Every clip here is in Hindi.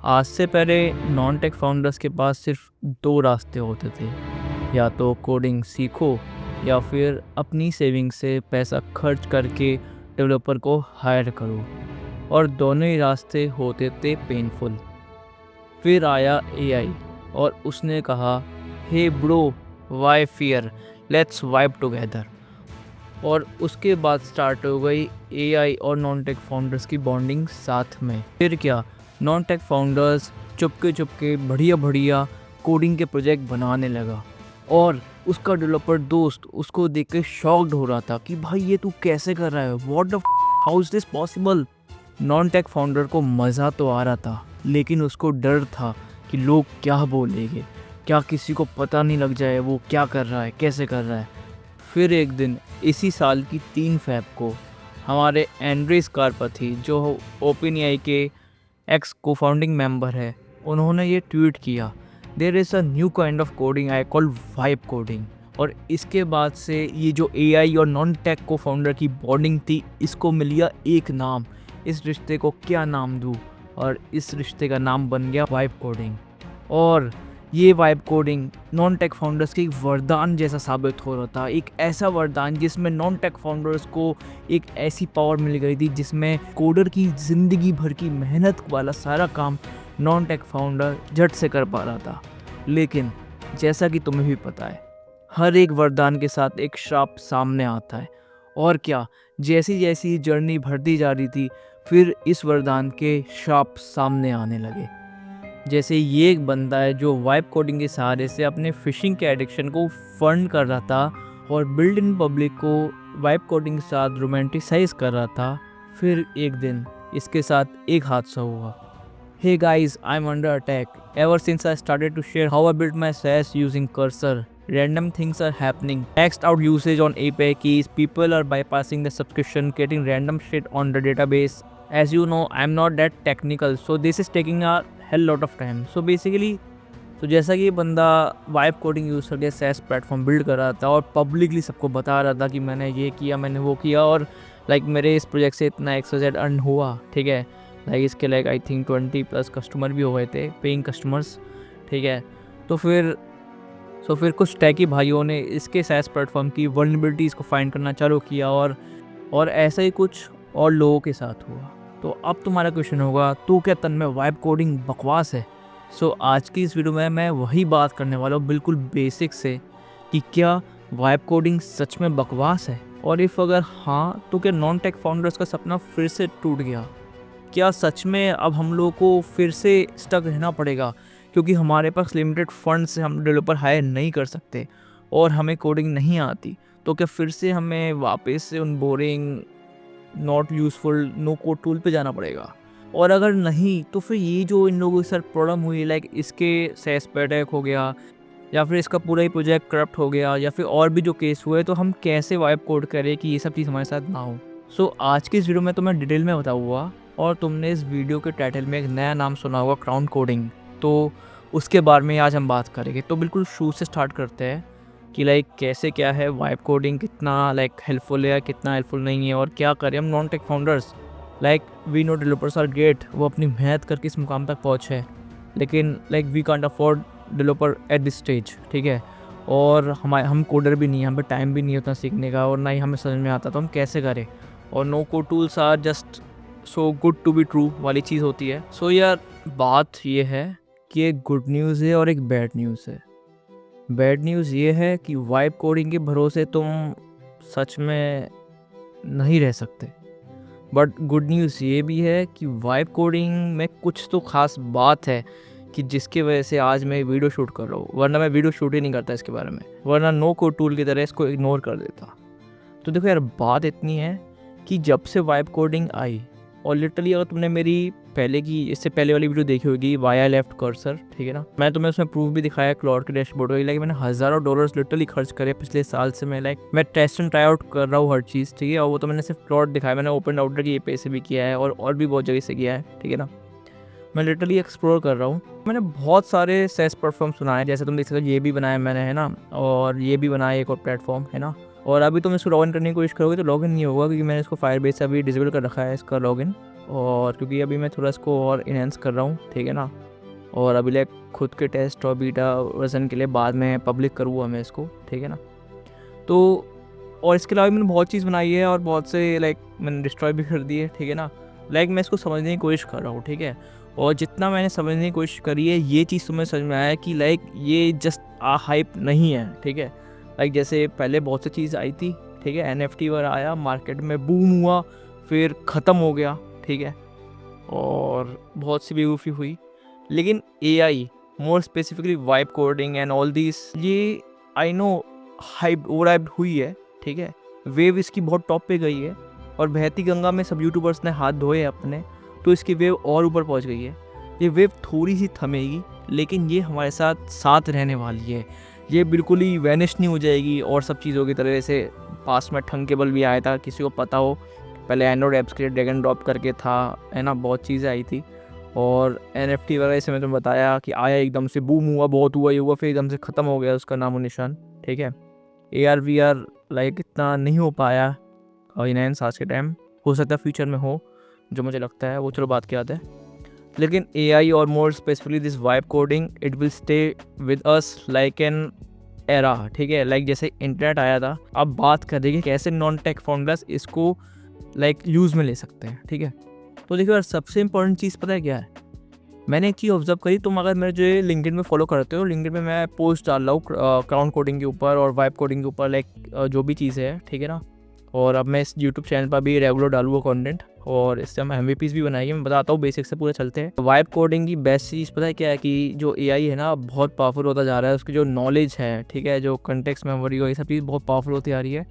आज से पहले नॉन टेक फाउंडर्स के पास सिर्फ दो रास्ते होते थे, या तो कोडिंग सीखो या फिर अपनी सेविंग से पैसा खर्च करके डेवलपर को हायर करो, और दोनों ही रास्ते होते थे पेनफुल। फिर आया एआई और उसने कहा, hey bro, why fear, let's vibe together. और उसके बाद स्टार्ट हो गई एआई और नॉन टेक फाउंडर्स की बॉन्डिंग साथ में। फिर क्या, non tech founders Chupke Chupke बढ़िया बढ़िया कोडिंग के प्रोजेक्ट बनाने लगा, और उसका डेवलपर दोस्त उसको देख के शॉक्ड हो रहा था कि भाई ये तू कैसे कर रहा है, what the how is this possible. Non tech founder को मज़ा तो आ रहा था, लेकिन उसको डर था कि लोग क्या बोलेंगे, क्या किसी को पता नहीं लग जाए वो क्या कर रहा है, कैसे कर रहा है। फिर एक दिन इसी साल की 3 फ़रवरी को हमारे एंड्रे स्कारपथी, जो ओपन के एक्स को फाउंडिंग मेंबर है, उन्होंने ये ट्वीट किया, there is a new kind of coding I call vibe coding. और इसके बाद से ये जो एआई और नॉन टेक को फाउंडर की बॉन्डिंग थी, इसको मिल गया एक नाम। इस रिश्ते को क्या नाम दूँ, और इस रिश्ते का नाम बन गया वाइब कोडिंग। और ये vibe coding non tech founders के एक वरदान जैसा साबित हो रहा था, एक ऐसा वरदान जिसमें नॉन टेक फाउंडर्स को एक ऐसी पावर मिल गई थी जिसमें कोडर की ज़िंदगी भर की मेहनत वाला सारा काम नॉन टेक फाउंडर झट से कर पा रहा था। लेकिन जैसा कि तुम्हें भी पता है, हर एक वरदान के साथ एक श्राप सामने आता है। और क्या, जैसी जैसी जर्नी बढ़ती जा रही थी, फिर इस वरदान के श्राप सामने आने लगे। जैसे ये एक बंदा है जो वाइब कोडिंग के सहारे से अपने फिशिंग के एडिक्शन को फंड कर रहा था और बिल्ड इन पब्लिक को वाइब कोडिंग के साथ रोमांटिसाइज कर रहा था। फिर एक दिन इसके साथ एक हादसा हुआ। Hey guys, I'm under attack. Ever since I started to share how I built my SaaS using Cursor, random things are happening. Maxed out usage on API keys, people are bypassing the subscription, getting random shit on the database. As you know, I'm not that technical, so this is taking a hell lot of time. So basically, तो जैसा कि ये बंदा वाइब कोडिंग यूज़ करके SaaS प्लेटफॉर्म बिल्ड कर रहा था और पब्लिकली सबको बता रहा था कि मैंने ये किया, मैंने वो किया, और लाइक मेरे इस प्रोजेक्ट से इतना XYZ अर्न हुआ, ठीक है। लाइक इसके लाइक आई थिंक 20+ कस्टमर भी हो गए थे, पेइंग कस्टमर्स, ठीक है। तो फिर कुछ टैकी भाइयों ने इसके SaaS प्लेटफॉर्म की वल्नरेबिलिटीज़ को फाइंड करना चालू किया, और ऐसा ही कुछ और लोगों के साथ हुआ। तो अब तुम्हारा क्वेश्चन होगा, तो क्या तन में वाइब कोडिंग बकवास है? सो आज की इस वीडियो में मैं वही बात करने वाला हूँ बिल्कुल बेसिक से, कि क्या वाइब कोडिंग सच में बकवास है, और इफ़ अगर हाँ, तो क्या नॉन टेक फाउंडर्स का सपना फिर से टूट गया? क्या सच में अब हम लोगों को फिर से स्टक रहना पड़ेगा क्योंकि हमारे पास लिमिटेड फंड से हम डेवलपर हायर नहीं कर सकते और हमें कोडिंग नहीं आती? तो क्या फिर से हमें वापस से उन boring, not useful, no code tool पे जाना पड़ेगा? और अगर नहीं, तो फिर ये जो इन लोगों के साथ प्रॉब्लम हुई, लाइक इसके SaaS पे अटैक हो गया, या फिर इसका पूरा ही प्रोजेक्ट करप्ट हो गया, या फिर और भी जो केस हुए, तो हम कैसे वाइब कोड करें कि ये सब चीज़ हमारे साथ ना हो? सो आज की इस वीडियो में तो मैं डिटेल में बताऊँगा, और तुमने इस वीडियो के टाइटल में एक नया नाम सुना होगा, क्राउड कोडिंग, तो उसके बारे में आज हम बात करेंगे। तो बिल्कुल शुरू से स्टार्ट करते हैं कि लाइक कैसे क्या है वाइब कोडिंग, कितना लाइक हेल्पफुल है, कितना हेल्पफुल नहीं है, और क्या करें हम non tech founders. Like we know developers are great, वो अपनी मेहनत करके इस मुकाम तक पहुँचे, लेकिन like we can't afford developer at this stage, ठीक है। और हम कोडर भी नहीं है, हमें टाइम भी नहीं होता सीखने का, और ना ही हमें समझ में आता, तो हम कैसे करें? और no code tools are just so good to be true वाली चीज़ होती है। सो यार, बात ये है कि एक गुड न्यूज़ है और एक बैड न्यूज़ है। बैड न्यूज़ ये है कि वाइब कोडिंग के भरोसे तुम सच में नहीं रह सकते, बट गुड न्यूज़ ये भी है कि वाइब कोडिंग में कुछ तो ख़ास बात है कि जिसकी वजह से आज मैं वीडियो शूट कर रहा हूँ, वरना मैं वीडियो शूट ही नहीं करता इसके बारे में, वरना नो कोड टूल की तरह इसको इग्नोर कर देता। तो देखो यार, बात इतनी है कि जब से वाइब कोडिंग आई, और लिटरली अगर तुमने मेरी इससे पहले वाली वीडियो देखी होगी, वाई आई लेफ्ट कर्सर, ठीक है ना, मैं तुम्हें उसमें प्रूफ भी दिखाया क्लाउड के डैशबोर्ड में। लाइक मैंने हज़ारों डॉलर्स लिटरली खर्च करे पिछले साल से। मैं टेस्ट एंड ट्राई आउट कर रहा हूँ हर चीज़, ठीक है। और वो तो मैंने सिर्फ क्लाउड दिखाया, मैंने ओपन आउटर की API से भी किया है, और भी बहुत जगह से किया है, ठीक है ना। मैं लिटरली एक्सप्लोर कर रहा हूँ। मैंने बहुत सारे SaaS प्लेटफॉर्म सुनाए, जैसे तुम देख सकते हो, ये भी बनाया मैंने, है ना, और ये भी बनाया एक और प्लेटफॉर्म, है ना। और अभी तुम इसको लॉगिन करने की कोशिश करोगे तो लॉगिन नहीं होगा, क्योंकि मैंने इसको फायरबेस से अभी डिसेबल कर रखा है, इसका लॉगिन, और क्योंकि अभी मैं थोड़ा इसको और इन्हेंस कर रहा हूँ, ठीक है ना। और अभी लाइक खुद के टेस्ट और बीटा वर्जन के लिए बाद में पब्लिक करूँगा मैं इसको, ठीक है ना। तो और इसके अलावा मैंने बहुत चीज़ बनाई है और बहुत से लाइक मैंने डिस्ट्रॉय भी कर दिए, ठीक है ना। लाइक मैं इसको समझने की कोशिश कर रहा हूँ, ठीक है। और जितना मैंने समझने की कोशिश करी है, ये चीज़ तो मुझे समझ में आया कि लाइक ये जस्ट हाइप नहीं है, ठीक है। लाइक जैसे पहले बहुत सी चीज़ आई थी, ठीक है, NFT वगैरह आया, मार्केट में बूम हुआ, फिर ख़त्म हो गया, ठीक है, और बहुत सी बेवकूफ़ी हुई। लेकिन AI, more specifically vibe coding and all this, ये I know hype over hype हुई है, ठीक है। वेव इसकी बहुत टॉप पे गई है और बहती गंगा में सब यूट्यूबर्स ने हाथ धोए अपने, तो इसकी वेव और ऊपर पहुंच गई है। ये वेव थोड़ी सी थमेगी, लेकिन ये हमारे साथ साथ रहने वाली है। ये बिल्कुल ही वैनिश नहीं हो जाएगी और सब चीज़ों की तरह। जैसे पास में ठंग केबल भी आया था, किसी को पता हो, पहले एंड्रॉइड ऐप्स के लिए ड्रैग एंड ड्रॉप करके था, है ना, बहुत चीज़ें आई थी। और NFT वगैरह जैसे मैं तुम्हें बताया कि आया, एकदम से बूम हुआ, बहुत हुआ, ये हुआ, फिर एकदम से ख़त्म हो गया उसका नामो निशान, ठीक है। AR VR लाइक इतना नहीं हो पाया इनहेंस आज के टाइम, हो सकता है फ्यूचर में हो, जो मुझे लगता है, वो चलो बात की बात है। लेकिन AI और more specifically this vibe coding, it will stay with us like an era, ठीक है। लाइक जैसे इंटरनेट आया था, अब बात करें कि कैसे नॉन टेक फाउंडर्स इसको लाइक यूज़ में ले सकते हैं, ठीक है। तो देखो यार, सबसे इंपॉर्टेंट चीज़ पता है क्या है? मैंने एक चीज़ ऑब्जर्व करी, तुम अगर मेरे जो लिंक्डइन में फॉलो करते हो, लिंक्डइन में मैं पोस्ट डाल रहा हूँ क्राउड कोडिंग के ऊपर और वाइब कोडिंग के ऊपर, लाइक जो भी चीज़ें हैं, ठीक है ना। और अब मैं इस यूट्यूब चैनल पर भी रेगुलर डालूंगा कंटेंट, और इससे हम MVPs भी बनाएंगे। मैं बताता हूँ, बेसिक से पूरे चलते हैं। वाइब कोडिंग की बेस्ट चीज़ पता है क्या है? कि जो AI है ना, बहुत पावरफुल होता जा रहा है। उसकी जो नॉलेज है, ठीक है, जो कंटेक्स्ट मेमोरी हो, ये सब चीज़ बहुत पावरफुल होती आ रही है।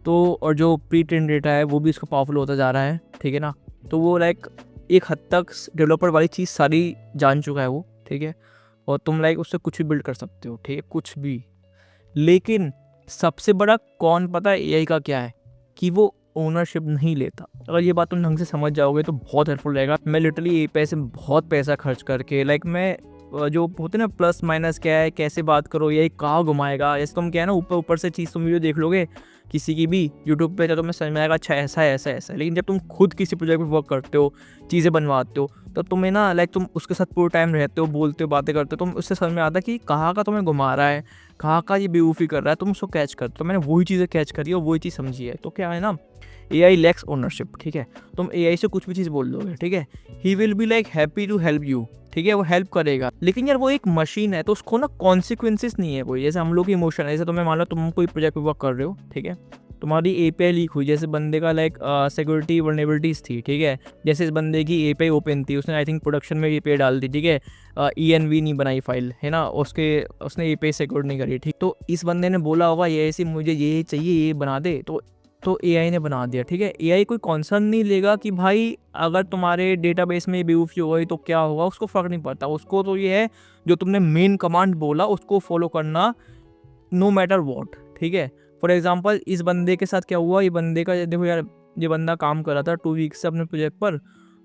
तो और जो प्री ट्रेन डेटा है, वो भी इसका पावरफुल होता जा रहा है, ठीक है ना। तो वो लाइक एक हद तक डेवलपर वाली चीज़ सारी जान चुका है वो, ठीक है। और तुम लाइक उससे कुछ भी बिल्ड कर सकते हो, ठीक है, कुछ भी। लेकिन सबसे बड़ा कौन पता है AI का क्या है? कि वो ओनरशिप नहीं लेता। अगर ये बात तुम ढंग से समझ जाओगे तो बहुत हेल्पफुल रहेगा। मैं लिटरली AI पे से बहुत पैसा खर्च करके, लाइक मैं जो होते ना प्लस माइनस क्या है, कैसे बात करो, ये कहाँ घुमाएगा, जैसे तुम क्या है ना, ऊपर ऊपर से चीज़ तुम वीडियो देख लोगे किसी की भी यूट्यूब पे, तो तुम्हें समझ में आएगा अच्छा ऐसा है, ऐसा ऐसा है। लेकिन जब तुम खुद किसी प्रोजेक्ट पे वर्क करते हो, चीज़ें बनवाते हो, तो तुम्हें ना लाइक तुम उसके साथ पूरे टाइम रहते हो, बोलते हो, बातें करते हो, तुम उससे समझ में आता है कि कहाँ का तुम्हें घुमा रहा है, कहाँ का ये बेवकूफ़ी कर रहा है, तुम उसको कैच करते हो। तो मैंने वही चीज़ें कैच करी और वही चीज़ समझी है। तो क्या है ना, AI लैक्स ओनरशिप, ठीक है। तुम AI से कुछ भी चीज़ बोल दोगे, ठीक है, he will be like happy to help you, ठीक है, वो हेल्प करेगा। लेकिन यार वो एक मशीन है, तो उसको ना कॉन्सिक्वेंसेस नहीं है कोई। जैसे हम लोग की इमोशन है, जैसे तुम्हें मान लो तुम कोई प्रोजेक्ट पे वर्क कर रहे हो, ठीक है, तुम्हारी API लीक हुई, जैसे बंदे का लाइक सिक्योरिटी वल्नरेबिलिटीज़ थी, ठीक है। जैसे इस बंदे की API ओपन थी, उसने आई थिंक प्रोडक्शन में API डाल दी, ठीक है, ENV नहीं बनाई फाइल, है ना, उसने API सिक्योर नहीं करी, ठीक। तो इस बंदे ने बोला होगा ये ऐसी, मुझे ये चाहिए, ये बना दे, तो AI ने बना दिया, ठीक है। AI कोई कॉन्सर्न नहीं लेगा कि भाई अगर तुम्हारे डेटाबेस में बेवकूफ़ी हो गई तो क्या होगा, उसको फ़र्क नहीं पड़ता। उसको तो ये है, जो तुमने मेन कमांड बोला उसको फॉलो करना, नो मैटर वॉट, ठीक है। फॉर एग्जाम्पल इस बंदे के साथ क्या हुआ, ये बंदे का देखो यार, ये बंदा काम कर रहा था 2 वीक्स से अपने प्रोजेक्ट पर,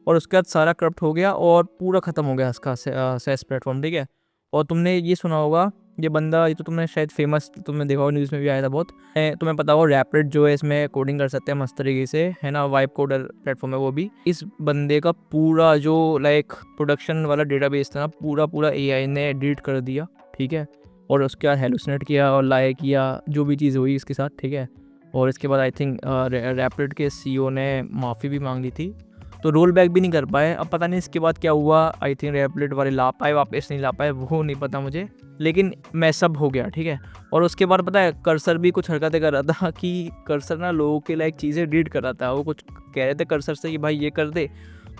और उसके बाद सारा करप्ट हो गया और पूरा ख़त्म हो गया इसका SaaS प्लेटफॉर्म, ठीक है। और तुमने ये सुना होगा, ये बंदा, ये तो तुमने शायद फेमस, तुमने देखा होगा, न्यूज़ में भी आया था बहुत। तुम्हें पता होगा रैपिड जो है, इसमें कोडिंग कर सकते हैं मस्त तरीके से, है ना, वाइब कोडर प्लेटफॉर्म है वो भी। इस बंदे का पूरा जो लाइक प्रोडक्शन वाला डेटाबेस था ना, पूरा AI ने डिलीट कर दिया, ठीक है। और उसके बाद हेलुसिनेट किया और लाए किया, जो भी चीज़ हुई इसके साथ, ठीक है। और इसके बाद आई थिंक रैपिड के CEO ने माफ़ी भी मांग ली थी, तो रोल बैक भी नहीं कर पाए। अब पता नहीं इसके बाद क्या हुआ, आई थिंक रैपिड वाले ला पाए वापस, नहीं ला पाए, वो नहीं पता मुझे, लेकिन मैसअप हो गया, ठीक है। और उसके बाद पता है कर्सर भी कुछ हरकतें कर रहा था कि कर्सर ना लोगों के लाइक चीज़ें डिलीट कर रहा था। वो कुछ कह रहे थे कर्सर से कि भाई ये कर दे,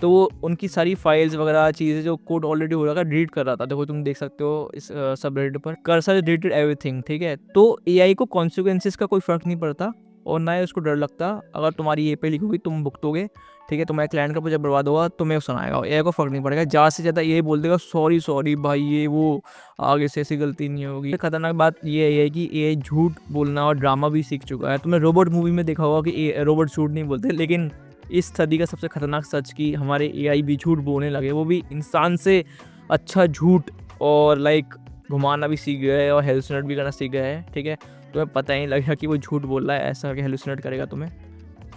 तो वो उनकी सारी फाइल्स वगैरह चीज़ें जो कोड ऑलरेडी हो रहा था डिलीट कर रहा था। देखो तुम देख सकते हो इस सबरेडिट पर, कर्सर डिलीटेड एवरीथिंग, ठीक है। तो AI को कॉन्सिक्वेंसेस का कोई फ़र्क नहीं पड़ता और ना ही उसको डर लगता। अगर तुम्हारी API लीक होगी तुम भुगतोगे, ठीक है, तुम्हारे क्लाइंट का प्रोजेक्ट बर्बाद होगा, तुम्हें सुनाएगा, AI को फ़र्क नहीं पड़ेगा। ज़्यादा से ज़्यादा ये बोल देगा सॉरी भाई, ये वो, आगे से ऐसी गलती नहीं होगी। खतरनाक बात ये है कि AI झूठ बोलना और ड्रामा भी सीख चुका है। तुमने रोबोट मूवी में देखा होगा कि रोबोट झूठ नहीं बोलते, लेकिन इस सदी का सबसे खतरनाक सच कि हमारे AI भी झूठ बोलने लगे, वो भी इंसान से अच्छा झूठ, और लाइक घुमाना भी सीख गया है और हेलुसिनेट भी करना सीख गया है, ठीक है। तुम्हें पता ही नहीं लगेगा कि वो झूठ बोल रहा है, ऐसा कि हेलुसिनेट करेगा तुम्हें।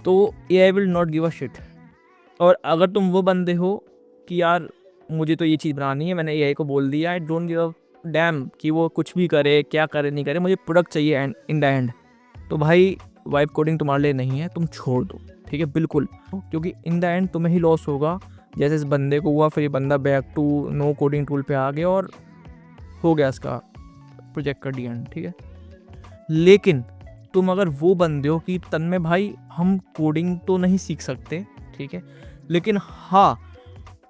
तो AI will not give a shit, और अगर तुम वो बंदे हो कि यार मुझे तो ये चीज़ बनानी है, मैंने एआई को बोल दिया, I don't give a dam कि वो कुछ भी करे, क्या करे नहीं करे, मुझे प्रोडक्ट चाहिए एंड इन द एंड, तो भाई वाइब कोडिंग तुम्हारे लिए नहीं है, तुम छोड़ दो, ठीक है, बिल्कुल। क्योंकि इन द एंड तुम्हें ही लॉस होगा, जैसे इस बंदे को हुआ, फिर ये बंदा back to no coding tool पे आ गया और हो गया इसका प्रोजेक्ट का डी एंड, ठीक है। लेकिन तुम अगर वो बंदे हो कि तन में भाई हम कोडिंग तो नहीं सीख सकते, ठीक है, लेकिन हाँ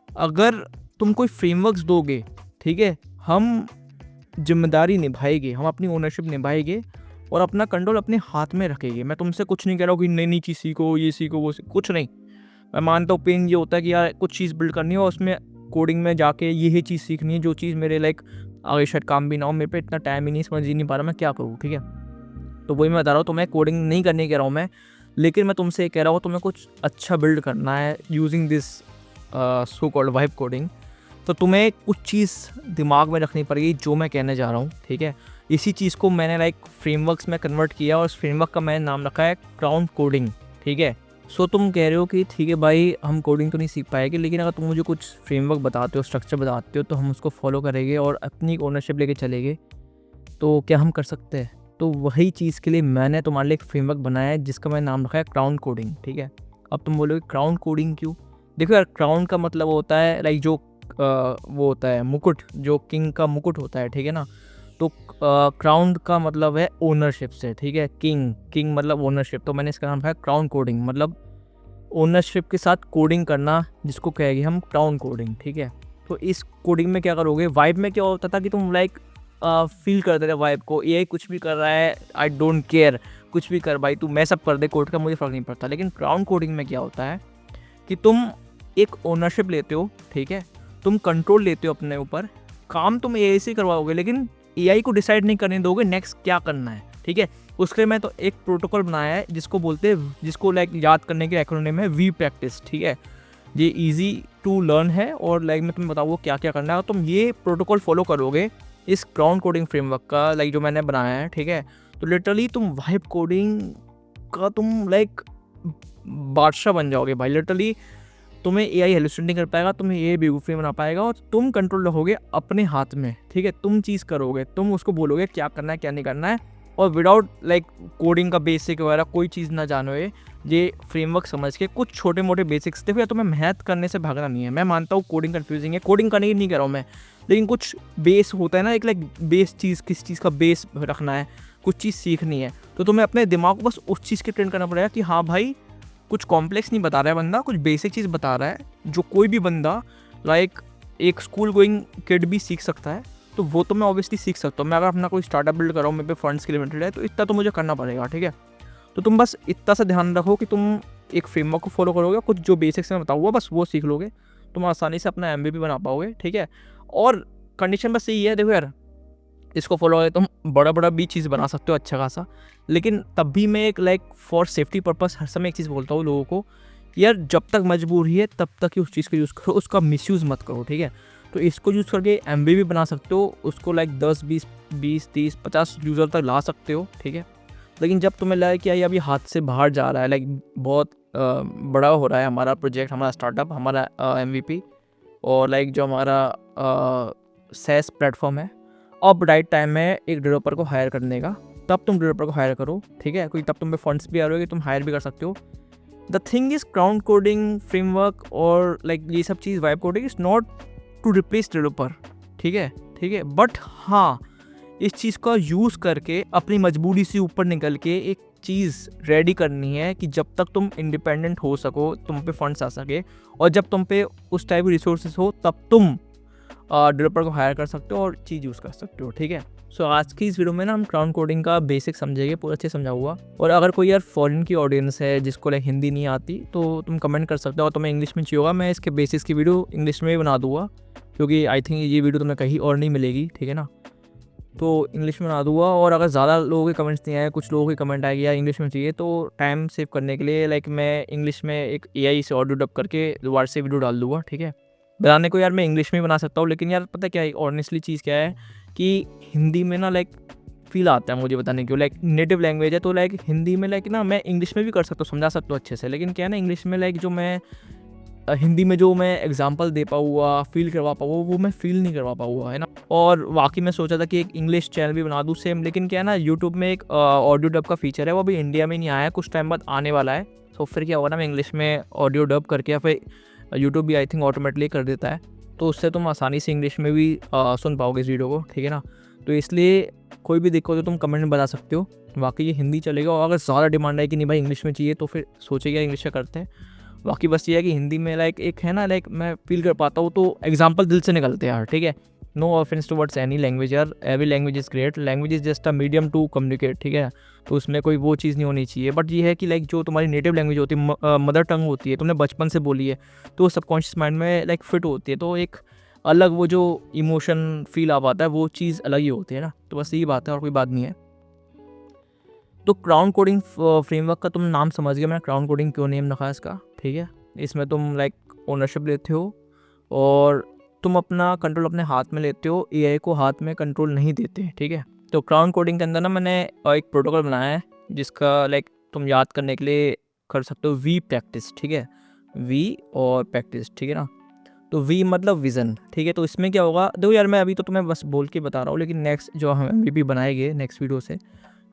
अगर तुम कोई फ्रेमवर्क्स दोगे, ठीक है, हम जिम्मेदारी निभाएंगे, हम अपनी ओनरशिप निभाएंगे और अपना कंट्रोल अपने हाथ में रखेंगे। मैं तुमसे कुछ नहीं कह रहा हूँ कि नई नई चीज़ सीखो, ये सीखो, वो सीखो, कुछ नहीं। मैं मानता हूँ पेन ये होता है कि यार कुछ चीज़ बिल्ड करनी है और उसमें कोडिंग में जाके ये चीज़ सीखनी है, जो चीज़ मेरे लाइक आगे शायद काम भी ना हो, मेरे पे इतना टाइम ही नहीं, समझ ही नहीं पा रहा मैं क्या करूँ, ठीक है। तो वही मैं बता रहा हूँ, तुम्हें कोडिंग नहीं करने कह रहा हूँ मैं, लेकिन मैं तुमसे कह रहा हूँ तुम्हें कुछ अच्छा बिल्ड करना है using this so called vibe coding, तो तुम्हें कुछ चीज़ दिमाग में रखनी पड़ेगी जो मैं कहने जा रहा हूँ, ठीक है। इसी चीज़ को मैंने लाइक फ्रेमवर्क्स में कन्वर्ट किया और उस फ्रेमवर्क का मैंने नाम रखा है क्राउन कोडिंग, ठीक है। सो तुम कह रहे हो कि ठीक है भाई हम कोडिंग तो नहीं सीख पाएंगे, लेकिन अगर तुम मुझे कुछ फ्रेमवर्क बताते हो, स्ट्रक्चर बताते हो, तो हम उसको फॉलो करेंगे और अपनी ओनरशिप लेके चलेंगे, तो क्या हम कर सकते हैं। तो वही चीज़ के लिए मैंने तुम्हारे लिए एक फ्रेमवर्क बनाया है जिसका मैंने नाम रखा है क्राउन कोडिंग, ठीक है। अब तुम बोलोगे क्राउन कोडिंग क्यों? देखो यार, क्राउन का मतलब होता है लाइक जो वो होता है मुकुट, जो किंग का मुकुट होता है, ठीक है ना। तो क्राउन का मतलब है ओनरशिप से, ठीक है। किंग मतलब ओनरशिप, तो मैंने इसका नाम रखा है क्राउन कोडिंग, मतलब ओनरशिप के साथ कोडिंग करना, जिसको कहेंगे हम क्राउन कोडिंग, ठीक है। तो इस कोडिंग में क्या करोगे, वाइब में क्या होता था कि तुम लाइक फील करते थे वाइब को, एआई कुछ भी कर रहा है, आई डोंट केयर, कुछ भी कर भाई, तू मैसअप कर दे कोड का, मुझे फ़र्क नहीं पड़ता। लेकिन क्राउन कोडिंग में क्या होता है कि तुम एक ओनरशिप लेते हो, ठीक है, तुम कंट्रोल लेते हो अपने ऊपर, काम तुम एआई से करवाओगे, लेकिन एआई को डिसाइड नहीं करने दोगे नेक्स्ट क्या करना है, ठीक है। उसके लिए मैं तो एक प्रोटोकॉल बनाया है जिसको बोलते हैं, जिसको लाइक याद करने के एक्रोनिम है वी प्रैक्टिस, ठीक है। ये इजी टू लर्न है और लाइक मैं तुम्हें बताऊँ क्या क्या करना है, और तुम ये प्रोटोकॉल फॉलो करोगे इस क्राउन कोडिंग फ्रेमवर्क का, लाइक जो मैंने बनाया है, ठीक है, तो लिटरली तुम वाइब कोडिंग का तुम लाइक बादशाह बन जाओगे भाई। लिटरली तुम्हें एआई हेलुसिनेट नहीं कर पाएगा, तुम्हें ये बेवकूफ़ी बना पाएगा, और तुम कंट्रोल रखोगे अपने हाथ में, ठीक है। तुम चीज़ करोगे, तुम उसको बोलोगे क्या करना है क्या नहीं करना है, और विदाउट लाइक कोडिंग का बेसिक वगैरह कोई चीज़ ना जानो, ये फ्रेमवर्क समझ के कुछ छोटे मोटे बेसिक्स। देखो यार, तुम्हें मेहनत करने से भागना नहीं है, मैं मानता हूँ कोडिंग कन्फ्यूजिंग है, कोडिंग करने की नहीं कर रहा हूँ मैं, लेकिन कुछ बेस होता है ना, एक लाइक बेस चीज़, किस चीज़ का बेस रखना है, कुछ चीज़ सीखनी है, तो तुम्हें अपने दिमाग को बस उस चीज़ के ट्रेन करना पड़ेगा कि हाँ भाई कुछ कॉम्प्लेक्स नहीं बता रहा है बंदा, कुछ बेसिक चीज़ बता रहा है जो कोई भी बंदा लाइक एक स्कूल गोइंग किड भी सीख सकता है, तो वो तो मैं ऑब्वियसली सीख सकता हूँ। मैं अगर अपना कोई स्टार्टअप बिल्ड कर रहा हूँ, मेरे पे फंड्स की लिमिटेड है, तो इतना तो मुझे करना पड़ेगा, ठीक है। तो तुम बस इतना सा ध्यान रखो कि तुम एक फ्रेमवर्क को फॉलो करोगे, कुछ जो बेसिक्स मैं बताऊँगा बस वो सीख लोगे, तुम आसानी से अपना एमबीपी बना पाओगे, ठीक है। और कंडीशन बस यही है, देखो यार, इसको फॉलो करें तुम बड़ा बड़ा भी चीज़ बना सकते हो अच्छा खासा, लेकिन तब भी मैं एक लाइक फॉर सेफ्टी पर्पस हर समय एक चीज़ बोलता हूँ लोगों को, यार जब तक मजबूरी है तब तक ही उस चीज़ को यूज़ करो, उसका मिसयूज़ मत करो, ठीक है। तो इसको यूज़ करके एमबीपी बना सकते हो, उसको लाइक 10 20 20 30 50 यूज़र तक ला सकते हो, ठीक है। लेकिन जब तुम्हें लगे कि अभी हाथ से बाहर जा रहा है, लाइक बहुत बड़ा हो रहा है हमारा प्रोजेक्ट, हमारा स्टार्टअप, हमारा एमवीपी, और लाइक जो हमारा सेस प्लेटफॉर्म है, अब राइट टाइम है एक डेवलपर को हायर करने का, तब तुम डेवलपर को हायर करो, ठीक है, क्योंकि तब तुम पे फंड्स भी आ रहे हो, तुम हायर भी कर सकते हो। The thing is crown coding framework और लाइक ये सब चीज़ vibe coding is not to replace developer, ठीक है, ठीक है। बट हाँ, इस चीज़ का यूज़ करके अपनी मजबूरी से ऊपर निकल के एक चीज़ रेडी करनी है कि जब तक तुम इंडिपेंडेंट हो सको, तुम पे फंड्स आ सके, और जब तुम पे उस टाइप की रिसोर्सेज हो, तब तुम डेवलपर को हायर कर सकते हो और चीज़ यूज़ कर सकते हो, ठीक है। सो आज की इस वीडियो में ना हम क्राउन कोडिंग का बेसिक समझेंगे, पूरा अच्छे समझा हुआ। और अगर कोई यार फॉरेन की ऑडियंस है जिसको लाइक हिंदी नहीं आती, तो तुम कमेंट कर सकते हो, और तुम्हें इंग्लिश में चाहिए होगा, मैं इसके बेसिक्स की वीडियो इंग्लिश में ही बना दूंगा, क्योंकि आई थिंक ये वीडियो तुम्हें कहीं और नहीं मिलेगी, ठीक है ना। तो इंग्लिश में बना दूंगा, और अगर ज़्यादा लोगों के कमेंट्स नहीं आए, कुछ लोगों के कमेंट आएगी यार इंग्लिश में चाहिए, तो टाइम सेव करने के लिए लाइक मैं इंग्लिश में एक एआई से ऑडियो डब करके दोबारा से वीडियो डाल दूंगा, ठीक है। बनाने को यार मैं इंग्लिश में ही बना सकता हूँ, लेकिन यार पता क्या है, ऑनेस्टली चीज़ क्या है कि हिंदी में ना लाइक फील आता है मुझे, बताने क्यों, लाइक नेटिव लैंग्वेज है, तो लाइक हिंदी में लाइक ना मैं इंग्लिश में भी कर सकता हूँ, समझा सकता हूँ अच्छे से, लेकिन क्या है ना, इंग्लिश में लाइक जो मैं हिंदी में जो मैं एग्जांपल दे पाऊँगा, फ़ील करवा पाऊँगा, वो मैं फ़ील नहीं करवा पाऊँगा, है ना। और वाक़ई मैं सोचा था कि एक इंग्लिश चैनल भी बना दूँ सेम, लेकिन क्या है ना, यूट्यूब में एक ऑडियो डब का फ़ीचर है, वो अभी इंडिया में नहीं आया है, कुछ टाइम बाद आने वाला है। तो फिर क्या होगा ना, मैं इंग्लिश में ऑडियो डब करके, या फिर यूट्यूब भी आई थिंक ऑटोमेटिकली कर देता है, तो उससे तुम आसानी से इंग्लिश में भी सुन पाओगे इस वीडियो को, ठीक है ना। तो इसलिए कोई भी दिक्कत हो तो तुम कमेंट में बता सकते हो। वाकई ये हिंदी चलेगा, और अगर ज़्यादा डिमांड है कि नहीं भाई इंग्लिश में चाहिए, तो फिर सोचिएगा इंग्लिश का करते हैं। बाकी बस ये है कि हिंदी में लाइक एक है ना, लाइक मैं फील कर पाता हूँ, तो एग्जांपल दिल से निकलते हैं यार, ठीक है। No offence towards any language यार, every language is great, language is just a medium to communicate, ठीक है। तो उसमें कोई वो चीज़ नहीं होनी चाहिए, बट ये है कि लाइक जो तुम्हारी नेटिव लैंग्वेज होती है, मदर टंग होती है, तुमने बचपन से बोली है, तो सबकॉन्शियस माइंड में लाइक फिट होती है, तो एक अलग वो जो इमोशन फील आ पाता है, वो चीज़ अलग ही होती है ना। तो बस यही बात है और कोई बात नहीं है। तो क्राउन कोडिंग फ्रेमवर्क का तुम नाम समझ गए मैंने क्राउन कोडिंग क्यों नेम रखा है इसका, ठीक है। इसमें तुम लाइक ओनरशिप लेते हो, और तुम अपना कंट्रोल अपने हाथ में लेते हो, एआई को हाथ में कंट्रोल नहीं देते, ठीक है। तो क्राउन कोडिंग के अंदर ना मैंने एक प्रोटोकॉल बनाया है, जिसका लाइक तुम याद करने के लिए कर सकते हो वी प्रैक्टिस, ठीक है। वी और प्रैक्टिस, ठीक है ना। तो वी मतलब विज़न, ठीक है। तो इसमें क्या होगा, देखो यार मैं अभी तो तुम्हें बस बोल के बता रहा हूँ, लेकिन नेक्स्ट जो हम MVP बनाएंगे नेक्स्ट वीडियो से,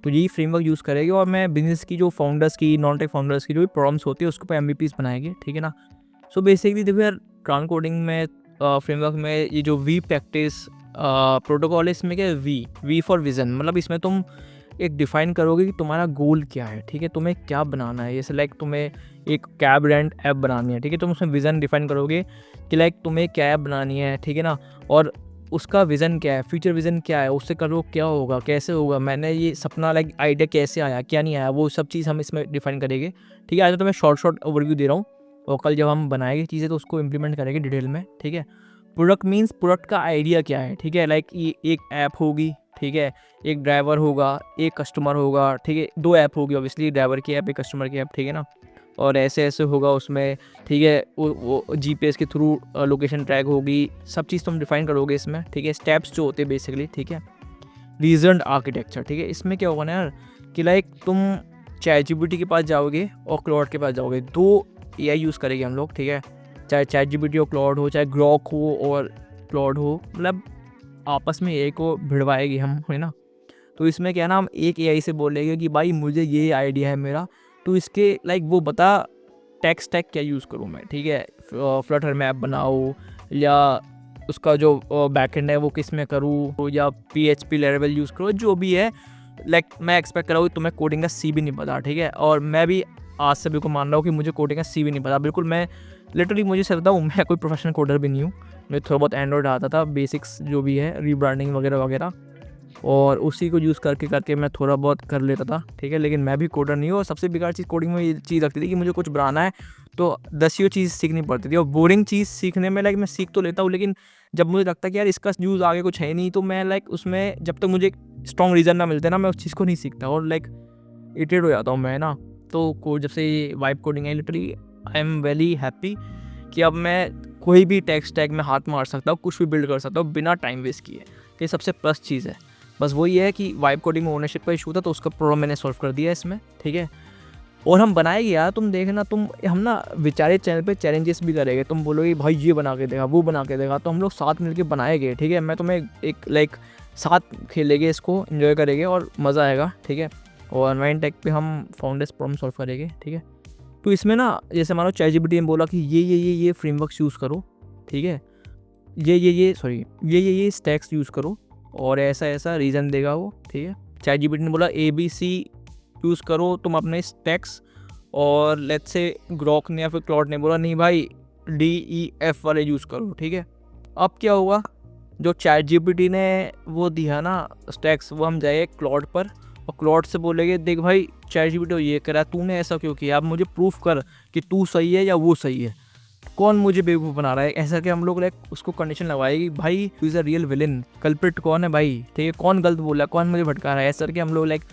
तो यही फ्रेमवर्क यूज़ करेंगे, और मैं बिजनेस की जो फाउंडर्स की, नॉन टेक फाउंडर्स की जो भी प्रॉब्लम्स होती है, उसके ऊपर MVPs बनाएंगे, ठीक है ना। सो बेसिकली देखो यार, क्राउन कोडिंग में फ्रेमवर्क में ये जो वी प्रैक्टिस प्रोटोकॉल है, इसमें क्या है, वी फॉर विज़न, मतलब इसमें तुम एक डिफ़ाइन करोगे कि तुम्हारा गोल क्या है, ठीक है, तुम्हें क्या बनाना है। जैसे लाइक तुम्हें एक कैब रेंट ऐप बनानी है, ठीक है, तुम उसमें विज़न डिफ़ाइन करोगे कि लाइक तुम्हें क्या ऐप बनानी है, ठीक है ना। और उसका विज़न क्या है, फ्यूचर विज़न क्या है, उससे करो क्या होगा, कैसे होगा, मैंने ये सपना लाइक आइडिया कैसे आया, क्या नहीं आया, वो सब चीज़ हम इसमें डिफ़ाइन करेंगे, ठीक है। आज तो मैं शॉर्ट ओवरव्यू दे रहा हूँ, और कल जब हम बनाएंगे चीज़ें तो उसको इम्प्लीमेंट करेंगे डिटेल में, ठीक है। प्रोडक्ट मीन्स प्रोडक्ट का आइडिया क्या है, ठीक है, लाइक ये एक ऐप होगी, ठीक है, एक ड्राइवर होगा, एक कस्टमर होगा, ठीक है, 2 ऐप होगी ऑब्वियसली, ड्राइवर की ऐप, एक कस्टमर की ऐप, ठीक है ना। और ऐसे ऐसे होगा उसमें, ठीक है, वो GPS के थ्रू लोकेशन ट्रैक होगी, सब चीज़ तुम डिफाइन करोगे इसमें, ठीक है, स्टेप्स जो होते हैं बेसिकली, ठीक है। रीजन्ड आर्किटेक्चर, ठीक है, इसमें क्या होगा ना यार कि लाइक तुम ChatGPT के पास जाओगे और क्लॉड के पास जाओगे, 2 AI यूज़ करेंगे हम लोग, ठीक है। चाहे ChatGPT हो, क्लॉड हो, चाहे ग्रॉक हो और क्लॉड हो, मतलब आपस में AI को भिड़वाएगी हम, है ना। तो इसमें क्या है ना, हम एक AI से बोलेंगे कि भाई मुझे ये आइडिया है मेरा, तो इसके लाइक वो बता टेक स्टैक क्या यूज़ करूँ मैं, ठीक है, फ्लटर में ऐप बनाओ, या उसका जो बैकएंड है वो किस में करूँ, या PHP लेवल यूज़ करो, जो भी है। लाइक मैं एक्सपेक्ट कर रहा हूँ कि तुम्हें कोडिंग का C भी नहीं पता, ठीक है। और मैं भी आज से बिल्कुल मान रहा हूँ कि मुझे कोडिंग का C भी नहीं पता, बिल्कुल। मैं लिटरली मुझे से बताऊँ, मैं कोई प्रोफेशनल कोडर भी नहीं हूँ, मुझे थोड़ा बहुत एंड्रॉइड आता था, बेसिक्स जो भी है, रीब्रांडिंग वगैरह वगैरह, और उसी को यूज़ करके मैं थोड़ा बहुत कर लेता था, ठीक है। लेकिन मैं भी कोडर नहीं हूँ, और सबसे बेकार चीज़ कोडिंग में ये चीज़ लगती थी कि मुझे कुछ बनाना है तो 10 चीज़ सीखनी पड़ती थी, और बोरिंग चीज़ सीखने में लाइक मैं सीख तो लेता हूँ, लेकिन जब मुझे लगता है कि यार इसका यूज़ आगे कुछ है नहीं, तो मैं लाइक उसमें जब तक मुझे स्ट्रॉन्ग रीज़न ना मिलते ना, मैं उस चीज़ को नहीं सीखता, और लाइक इरिटेट हो जाता हूँ मैं ना। तो जब से ये वाइब कोडिंग है, literally I am very happy कि अब मैं कोई भी टेक स्टैक में हाथ मार सकता हूँ, कुछ भी बिल्ड कर सकता हूँ बिना टाइम वेस्ट किए। ये सबसे प्लस चीज़ है। बस वही है कि वाइब कोडिंग में ओनरशिप का इशू था, तो उसका प्रॉब्लम मैंने सॉल्व कर दिया इसमें, ठीक है। और हम बनाएंगे यार, तुम देखना, हम ना विचारे चैनल पे चैलेंजेस भी करेंगे, तुम बोलोगे भाई ये बना के देगा, वो बना के देगा, तो हम लोग साथ मिलके बनाएंगे, ठीक है। मैं तुम्हें एक लाइक साथ खेलेंगे, इसको एंजॉय करेंगे और मज़ा आएगा, ठीक है। और 9tech पे हम फाउंडर्स प्रॉब्लम सॉल्व करेंगे, ठीक है। तो इसमें ना जैसे मानो ChatGPT ने बोला कि ये फ्रेमवर्क्स यूज़ करो, ठीक है, ये स्टैक्स यूज़ करो, और ऐसा ऐसा रीज़न देगा वो, ठीक है। ChatGPT ने बोला ABC यूज़ करो तुम अपने स्टैक्स, और लेट्स से ग्रॉक ने या फिर क्लॉड ने बोला नहीं भाई DEF वाले यूज़ करो, ठीक है। अब क्या होगा, जो ChatGPT ने वो दिया ना स्टैक्स, वो हम जाएंगे क्लॉड पर, और क्लॉड से बोलेंगे देख भाई ChatGPT ये करा, तूने ऐसा क्यों किया, अब मुझे प्रूफ कर कि तू सही है या वो सही है, कौन मुझे बेवकूफ़ बना रहा है। ऐसा कि हम लोग लाइक उसको कंडीशन लगाएगी, भाई two is a real villain, culprit कौन है भाई, ठीक है, कौन गलत बोला, कौन मुझे भटका रहा है, ऐसा करके हम लोग लाइक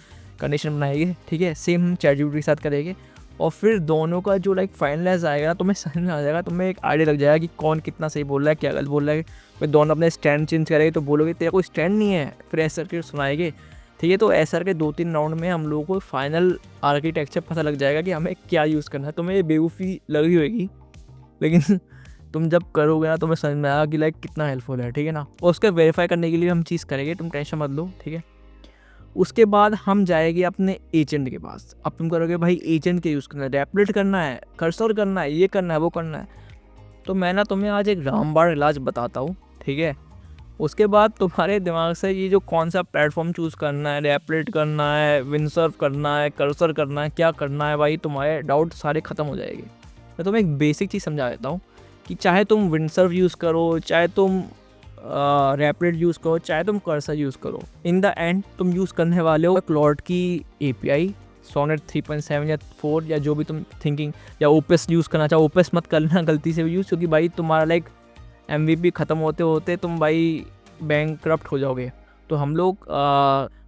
कंडीशन बनाएंगे, ठीक है। सेम हम ChatGPT के साथ करेंगे, और फिर दोनों का जो लाइक फाइनलाइज आएगा ना, तुम्हें समझ में आ जाएगा, तुम्हें एक आइडिया लग जाएगा कि कौन कितना सही बोल रहा है, क्या गलत बोल रहा है। फिर दोनों अपने स्टैंड चेंज करेंगे, तो बोलोगे तेरा कोई स्टैंड नहीं है, फिर ऐसा करके सुनाएंगे, ठीक है। तो ऐसा करके 2-3 राउंड में हम लोगों को फाइनल आर्किटेक्चर पता लग जाएगा कि हमें क्या यूज़ करना है। तुम्हें ये बेवकूफ़ी लग रही होगी लेकिन तुम जब करोगे ना तुम्हें समझ में आएगा कि लाइक कितना हेल्पफुल है, ठीक है ना। और उसके वेरीफाई करने के लिए हम चीज़ करेंगे, तुम टेंशन मत लो, ठीक है। उसके बाद हम जाएंगे अपने एजेंट के पास। अब तुम करोगे भाई एजेंट के यूज़ करना है, रैपलेट करना है, कर्सर करना है, ये करना है, वो करना है। तो मैं ना तुम्हें आज एक रामबाण इलाज बताता हूँ, ठीक है। उसके बाद तुम्हारे दिमाग से ये जो कौन सा प्लेटफॉर्म चूज़ करना है, रैपलेट करना है, विंडसर्फ करना है, कर्सर करना है, क्या करना है भाई, तुम्हारे डाउट सारे ख़त्म हो जाएंगे। मैं तुम्हें एक बेसिक चीज़ समझा देता हूँ कि चाहे तुम विंडसर्फ यूज़ करो, चाहे तुम रैपलेट यूज़ करो, चाहे तुम कर्सर यूज़ करो, इन द एंड तुम यूज़ करने वाले हो क्लॉड की API सोनेट 3.7 या 4 या जो भी तुम थिंकिंग, या ओपेस यूज़ करना चाहो। ओपेस मत कर लेना गलती से भी यूज़, क्योंकि भाई तुम्हारा लाइक MVP ख़त्म होते होते तुम भाई बैंकक्रप्ट हो जाओगे। तो हम लोग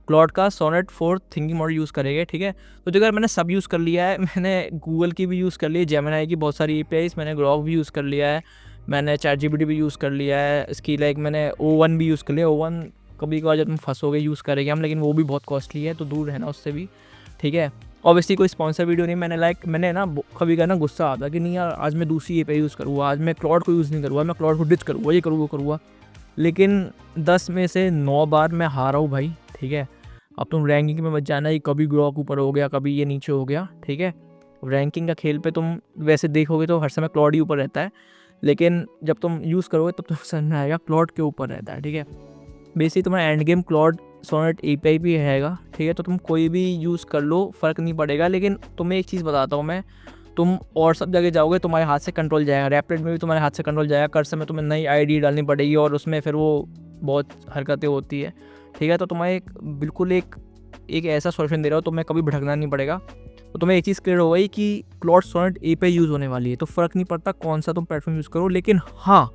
क्लॉड का सोनेट 4 थिंकिंग मॉडल यूज़ करेंगे, ठीक है। तो जगह मैंने सब यूज़ कर लिया है, मैंने गूगल की भी यूज़ कर ली है, जेमिनी की बहुत सारी APIs, मैंने ग्रॉक भी यूज़ कर लिया है, मैंने ChatGPT भी यूज़ कर लिया है, इसकी लाइक मैंने O1 भी यूज़ कर लिया। O1 कभी कभार जब तुम फंसोगे यूज़ करेंगे हम, लेकिन वो भी बहुत कॉस्टली है, तो दूर रहना उससे भी, ठीक है। ऑब्वियसली कोई स्पॉन्सर वीडियो नहीं, मैंने ना कभी का ना गुस्सा आता कि नहीं यार आज मैं दूसरी API यूज़ करूँगा, आज मैं क्लॉड को यूज़ नहीं करूँगा, मैं क्लॉड को डिच करूँगा, ये करूँगा वो करूँगा। लेकिन 10 में से 9 बार मैं हारा हूँ भाई, ठीक है। अब तुम रैंकिंग में मत जाना ही कभी ग्रॉक ऊपर हो गया, कभी ये नीचे हो गया, ठीक है। रैंकिंग का खेल पे तुम वैसे देखोगे तो हर समय क्लॉड ही ऊपर रहता है, लेकिन जब तुम यूज़ करोगे तब तुम्हें समझ में आएगा क्लॉड के ऊपर रहता है, ठीक है। बेसिकली तुम्हारा end game Claude Sonnet API भी रहेगा, ठीक है। तो तुम कोई भी यूज़ कर लो, फ़र्क नहीं पड़ेगा। लेकिन तुम्हें एक चीज़ बताता हूँ मैं, तुम और सब जगह जाओगे तुम्हारे हाथ से कंट्रोल जाएगा, रैपलेट में भी तुम्हारे हाथ से कंट्रोल जाएगा, कर्सर में तुम्हें नई ID डालनी पड़ेगी और उसमें फिर वो बहुत हरकतें होती है, ठीक है। तो तुम्हें बिल्कुल एक ऐसा सॉल्यूशन दे रहा हो, तुम्हें कभी भटकना नहीं पड़ेगा। तो तुम्हें एक चीज़ क्लियर हो गई कि क्लॉड सोनेट API यूज़ होने वाली है, तो फ़र्क नहीं पड़ता कौन सा तुम प्लेटफॉर्म यूज़ करो। लेकिन हाँ,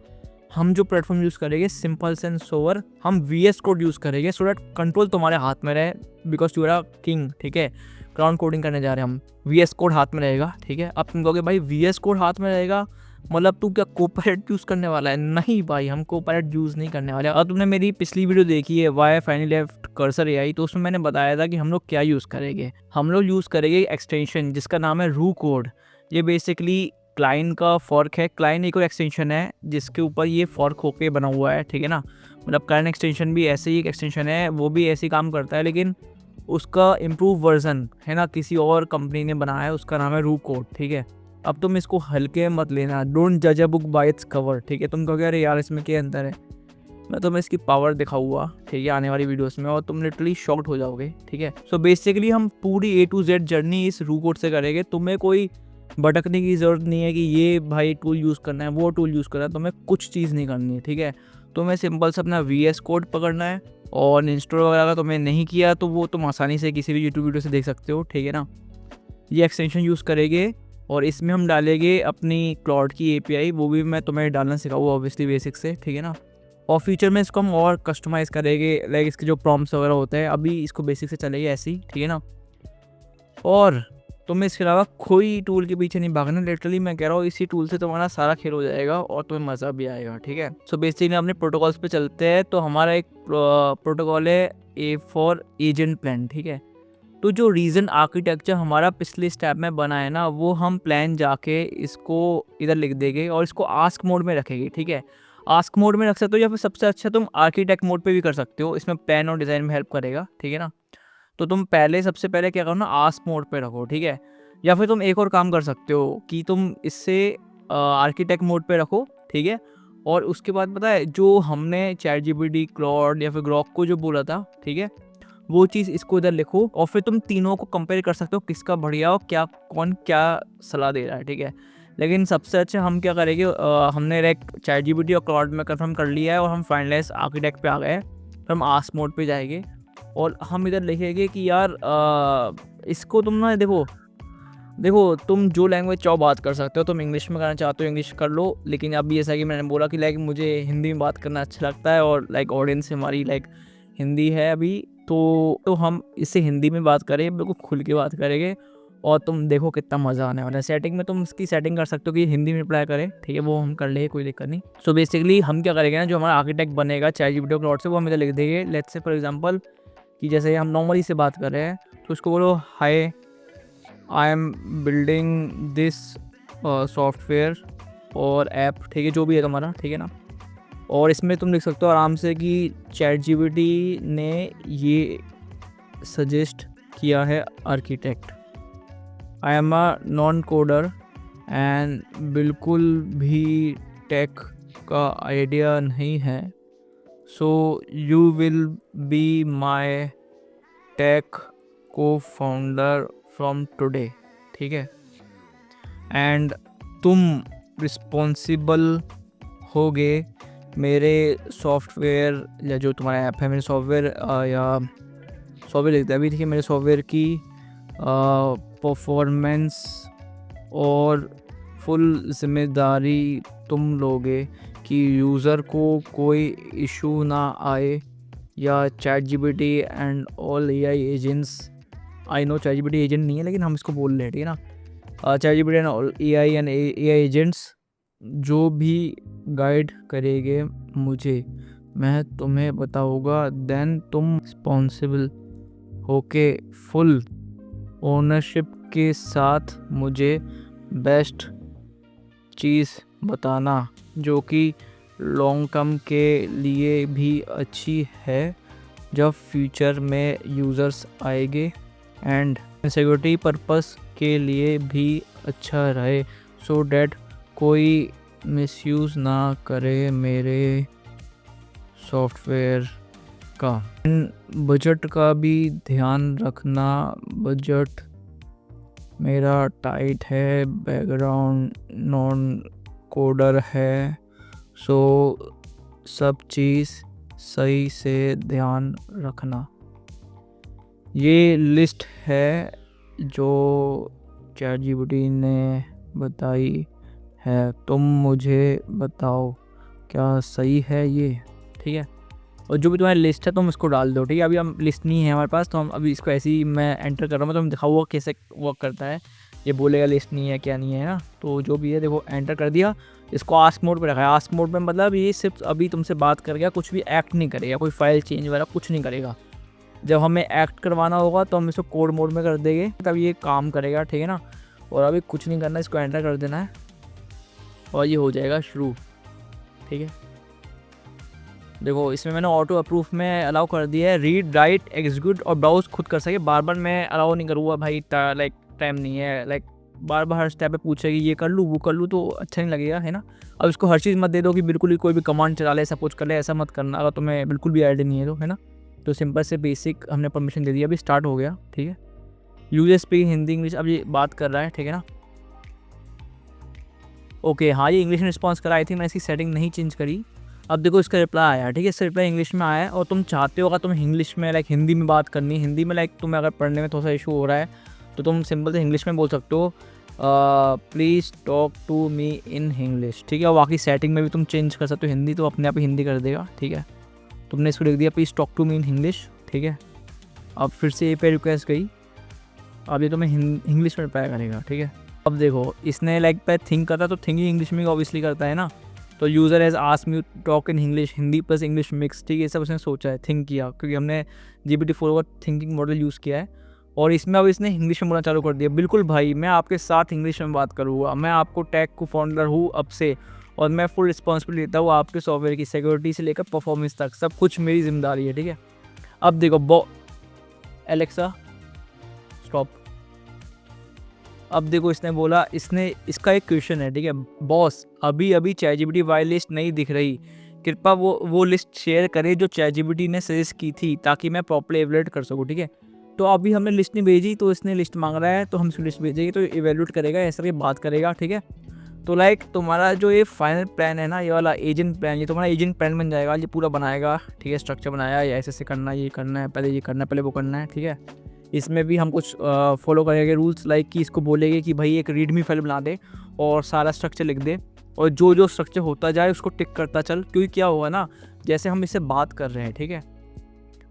हम जो प्लेटफॉर्म यूज़ करेंगे सिंपल एंड सोवर, हम VS कोड यूज़ करेंगे सो दैट कंट्रोल तुम्हारे हाथ में रहे, because you are a king, ठीक है। क्राउन कोडिंग करने जा रहे हैं हम, VS कोड हाथ में रहेगा, ठीक है। अब तुम कहोगे भाई VS कोड हाथ में रहेगा मतलब तू क्या कोपायलट यूज़ करने वाला है? नहीं भाई, हम कोपायलट यूज़ नहीं करने वाले। और तुमने मेरी पिछली वीडियो देखी है why finally left Cursor AI, तो उसमें मैंने बताया था कि हम लोग क्या यूज़ करेंगे। हम लोग यूज़ करेंगे एक्सटेंशन जिसका नाम है रू कोड। ये बेसिकली क्लाइंट का फॉर्क है। क्लाइंट एक और एक्सटेंशन है जिसके ऊपर ये फॉर्क होके बना हुआ है, ठीक है ना। मतलब क्लाइंट एक्सटेंशन भी ऐसे ही एक एक्सटेंशन है, वो भी ऐसे ही काम करता है, लेकिन उसका इम्प्रूव वर्जन है ना, किसी और कंपनी ने बनाया है, उसका नाम है रू कोड, ठीक है। अब तुम इसको हल्के मत लेना, डोंट जज a book by its cover, ठीक है। तुम कहोगे अरे यार इसमें क्या अंतर है, मैं तुम्हें इसकी पावर दिखाऊंगा, ठीक है, आने वाली वीडियोस में, और तुम लिटरली शॉक्ड हो जाओगे, ठीक है। सो बेसिकली हम पूरी A to Z जर्नी इस रू कोड से करेंगे। तुम्हें कोई भटकने की ज़रूरत नहीं है कि ये भाई टूल यूज़ करना है, वो टूल यूज़ करना है, तुम्हें कुछ चीज़ नहीं करनी है, ठीक है। तुम्हें सिंपल से अपना VS कोड पकड़ना है, और इंस्टॉल वगैरह अगर तुमने नहीं किया तो वो तुम आसानी से किसी भी यूट्यूब वीडियो से देख सकते हो, ठीक है ना। ये एक्सटेंशन यूज़ करेंगे और इसमें हम डालेंगे अपनी क्लॉड की API, वो भी मैं तुम्हें डालना सिखाऊंगा ऑब्वियसली बेसिक से, ठीक है ना। और फ्यूचर में इसको हम और कस्टमाइज़ करेंगे, लाइक इसके जो प्रॉम्प्ट्स वगैरह होते हैं, अभी इसको बेसिक से चलेगी ऐसे ही, ठीक है ना। और तुम्हें इसके अलावा कोई टूल के पीछे नहीं भागना, लिटरली मैं कह रहा हूँ इसी टूल से तुम्हारा सारा खेल हो जाएगा और तुम्हें मज़ा भी आएगा, ठीक है। सो बेसिकली अपने प्रोटोकॉल्स पे चलते हैं। तो हमारा एक प्रोटोकॉल है A फॉर एजेंट प्लान, ठीक है। तो जो रीज़न आर्किटेक्चर हमारा पिछले स्टेप में बना है ना, वो हम प्लान जाके इसको इधर लिख देंगे और इसको आस्क मोड में रखेंगे, ठीक है। आस्क मोड में रख सकते हो, या फिर सबसे अच्छा तुम आर्किटेक्ट मोड पे भी कर सकते हो, इसमें प्लान और डिज़ाइन में हेल्प करेगा, ठीक है ना। तो तुम सबसे पहले क्या करो ना, आस्क मोड पे रखो, ठीक है। या फिर तुम एक और काम कर सकते हो कि तुम इससे आर्किटेक्ट मोड पे रखो, ठीक है। और उसके बाद पता है जो हमने ChatGPT, क्लॉड या फिर ग्रॉक को जो बोला था, ठीक है, वो चीज़ इसको इधर लिखो और फिर तुम तीनों को कंपेयर कर सकते हो किसका बढ़िया हो, क्या कौन क्या सलाह दे रहा है, ठीक है। लेकिन सबसे अच्छा हम क्या करेंगे, हमने लाइक ChatGPT और क्लाउड में कंफर्म कर लिया है और हम फाइनलाइज आर्किटेक्ट पे आ गए हैं। फिर हम आस्क मोड पे जाएंगे और हम इधर लिखेंगे कि यार इसको तुम ना देखो तुम जो लैंग्वेज चाहो बात कर सकते हो। तुम इंग्लिश में करना चाहते हो इंग्लिश कर लो, लेकिन अभी ऐसा कि मैंने बोला कि लाइक मुझे हिंदी में बात करना अच्छा लगता है और लाइक ऑडियंस हमारी लाइक हिंदी है अभी, तो हम इससे हिंदी में बात करें, बिल्कुल खुल के बात करेंगे और तुम देखो कितना मज़ा आने वाला है। सेटिंग में तुम इसकी सेटिंग कर सकते हो कि हिंदी में रिप्लाई करे, ठीक है, वो हम कर लेंगे, कोई दिक्कत नहीं। सो बेसिकली हम क्या करेंगे ना, जो हमारा आर्किटेक्ट बनेगा ChatGPT और क्लाउड से, वो हम इधर लिख देंगे। लेट्स से फॉर एग्जांपल कि जैसे हम नॉर्मली से बात कर रहे हैं, तो उसको बोलो hi I am building this software और ऐप, ठीक है, जो भी है तुम्हारा, ठीक है ना। और इसमें तुम लिख सकते हो आराम से कि ChatGPT ने ये सजेस्ट किया है architect, I am a non coder and बिल्कुल भी टेक का आइडिया नहीं है, so you will be my tech co founder from today, ठीक है। एंड तुम रिस्पॉन्सिबल होगे मेरे सॉफ्टवेयर, या जो तुम्हारा ऐप है, मेरे सॉफ्टवेयर या सॉफ्टवेयर लिखता है अभी, ठीक है, मेरे सॉफ्टवेयर की परफॉर्मेंस और फुल जिम्मेदारी तुम लोगे कि यूज़र को कोई इशू ना आए, या ChatGPT and all AI agents, I know ChatGPT agent नहीं है लेकिन हम इसको बोल रहे हैं, ठीक है ना। ChatGPT and all AI and AI agents जो भी गाइड करेंगे मुझे, मैं तुम्हें बताऊंगा, देन तुम रिस्पॉन्सिबल होके फुल ओनरशिप के साथ मुझे बेस्ट चीज़ बताना, जो कि लॉन्ग टर्म के लिए भी अच्छी है जब फ्यूचर में यूज़र्स आएंगे, एंड सिक्योरिटी पर्पस के लिए भी अच्छा रहे, सो डैट कोई मिसयूज़ ना करे मेरे सॉफ्टवेयर का। बजट का भी ध्यान रखना, बजट मेरा टाइट है, बैकग्राउंड नॉन कोडर है, सो सब चीज़ सही से ध्यान रखना। ये लिस्ट है जो ChatGPT ने बताई है, तुम मुझे बताओ क्या सही है ये, ठीक है। और जो भी तुम्हारी लिस्ट है तुम इसको डाल दो, ठीक है। अभी हम लिस्ट नहीं है हमारे पास, तो हम अभी इसको ऐसे ही मैं एंटर कर रहा हूँ, मैं तुम्हें दिखाऊंगा कैसे वर्क करता है। ये बोलेगा लिस्ट नहीं है क्या नहीं है ना, तो जो भी है देखो एंटर कर दिया। इसको आस्क मोड पे रखा है। आस्क मोड पे मतलब ये सिर्फ अभी तुमसे बात कर गया, कुछ भी एक्ट नहीं करेगा, कोई फाइल चेंज वगैरह कुछ नहीं करेगा। जब हमें एक्ट करवाना होगा तो हम इसको कोड मोड में कर देंगे, तब ये काम करेगा, ठीक है ना। और अभी कुछ नहीं करना, इसको एंटर कर देना है और ये हो जाएगा शुरू, ठीक है। देखो इसमें मैंने ऑटो अप्रूव में अलाउ कर दिया है, रीड राइट एग्जीक्यूट और ब्राउज खुद कर सके। बार बार मैं अलाउ नहीं करूँगा भाई, लाइक टाइम नहीं है, लाइक बार बार हर स्टेप पे पूछेगी ये कर लूँ वो कर लूँ, तो अच्छा नहीं लगेगा, है ना। अब इसको हर चीज़ मत दे दो कि बिल्कुल ही कोई भी कमांड चला ले, सब कुछ कर ले, ऐसा मत करना अगर तुम्हें बिल्कुल भी आइडिया नहीं है तो, है ना। तो सिंपल से बेसिक हमने परमिशन दे दिया, अभी स्टार्ट हो गया, ठीक है। यूजर स्पीक हिंदी इंग्लिश, अब ये बात कर रहा है, ठीक है ना। ओके हाँ, ये इंग्लिश में रिस्पॉन्स करा, आई थी मैं इसकी सेटिंग नहीं चेंज करी। अब देखो इसका रिप्लाई आया, ठीक है। इसका रिप्लाई इंग्लिश में आया है, और तुम चाहते हो अगर तुम इंग्लिश में लाइक हिंदी में बात करनी है, हिंदी में लाइक तुम्हें अगर पढ़ने में थोड़ा सा इशू हो रहा है, तो तुम सिंपल से इंग्लिश में बोल सकते हो, please talk to me in English, ठीक है। और बाकी सेटिंग में भी तुम चेंज कर सकते हो हिंदी, तो अपने आप ही हिंदी कर देगा, ठीक है। तुमने इसको लिख दिया please talk to me in English, ठीक है। अब फिर से ये पे रिक्वेस्ट गई, अब ये तुम्हें इंग्लिश में रिप्लाई करेगा, ठीक है। अब देखो इसने लाइक पे थिंक करता, तो थिंक ही इंग्लिश में ऑब्वियसली करता है ना। तो user has asked me talk in English, Hindi plus English mix, ठीक है। ये सब उसने सोचा है, थिंक किया, क्योंकि हमने GPT-4 का थिंकिंग मॉडल यूज़ किया है। और इसमें अब इसने इंग्लिश में बोलना चालू कर दिया, बिल्कुल भाई मैं आपके साथ इंग्लिश में बात करूँगा, मैं आपको टेक को फाउंडर हूँ अब से, और मैं फुल रिस्पॉन्सिबिलिटी लेता हूँ आपके सॉफ्टवेयर की सिक्योरिटी से लेकर परफॉर्मेंस तक, सब कुछ मेरी जिम्मेदारी है, ठीक है। अब देखो एलेक्सा स्टॉप। अब देखो इसने बोला, इसने इसका एक क्वेश्चन है, ठीक है। बॉस अभी ChatGPT वाई लिस्ट नहीं दिख रही, कृपया वो लिस्ट शेयर करे जो ChatGPT ने सजेस्ट की थी, ताकि मैं प्रॉपर्ली एवेल्यूएट कर सकूँ, ठीक है। तो अभी हमने लिस्ट नहीं भेजी, तो इसने लिस्ट मांग रहा है, तो हम इसको लिस्ट भेजेंगे तो एवेल्यूएट करेगा, ऐसा करके बात करेगा, ठीक है। तो लाइक तुम्हारा जो ये फाइनल प्लान है ना, ये वाला एजेंट प्लान, ये तुम्हारा एजेंट प्लान बन जाएगा, ये पूरा बनाएगा, ठीक है। स्ट्रक्चर बनाया, ये ऐसे करना है, ये करना है, पहले ये करना है, पहले वो करना है, ठीक है। इसमें भी हम कुछ फॉलो करेंगे रूल्स, लाइक कि इसको बोलेंगे कि भाई एक रीडमी फाइल बना दे और सारा स्ट्रक्चर लिख दे, और जो जो स्ट्रक्चर होता जाए उसको टिक करता चल। क्योंकि क्या होगा ना, जैसे हम इससे बात कर रहे हैं, ठीक है,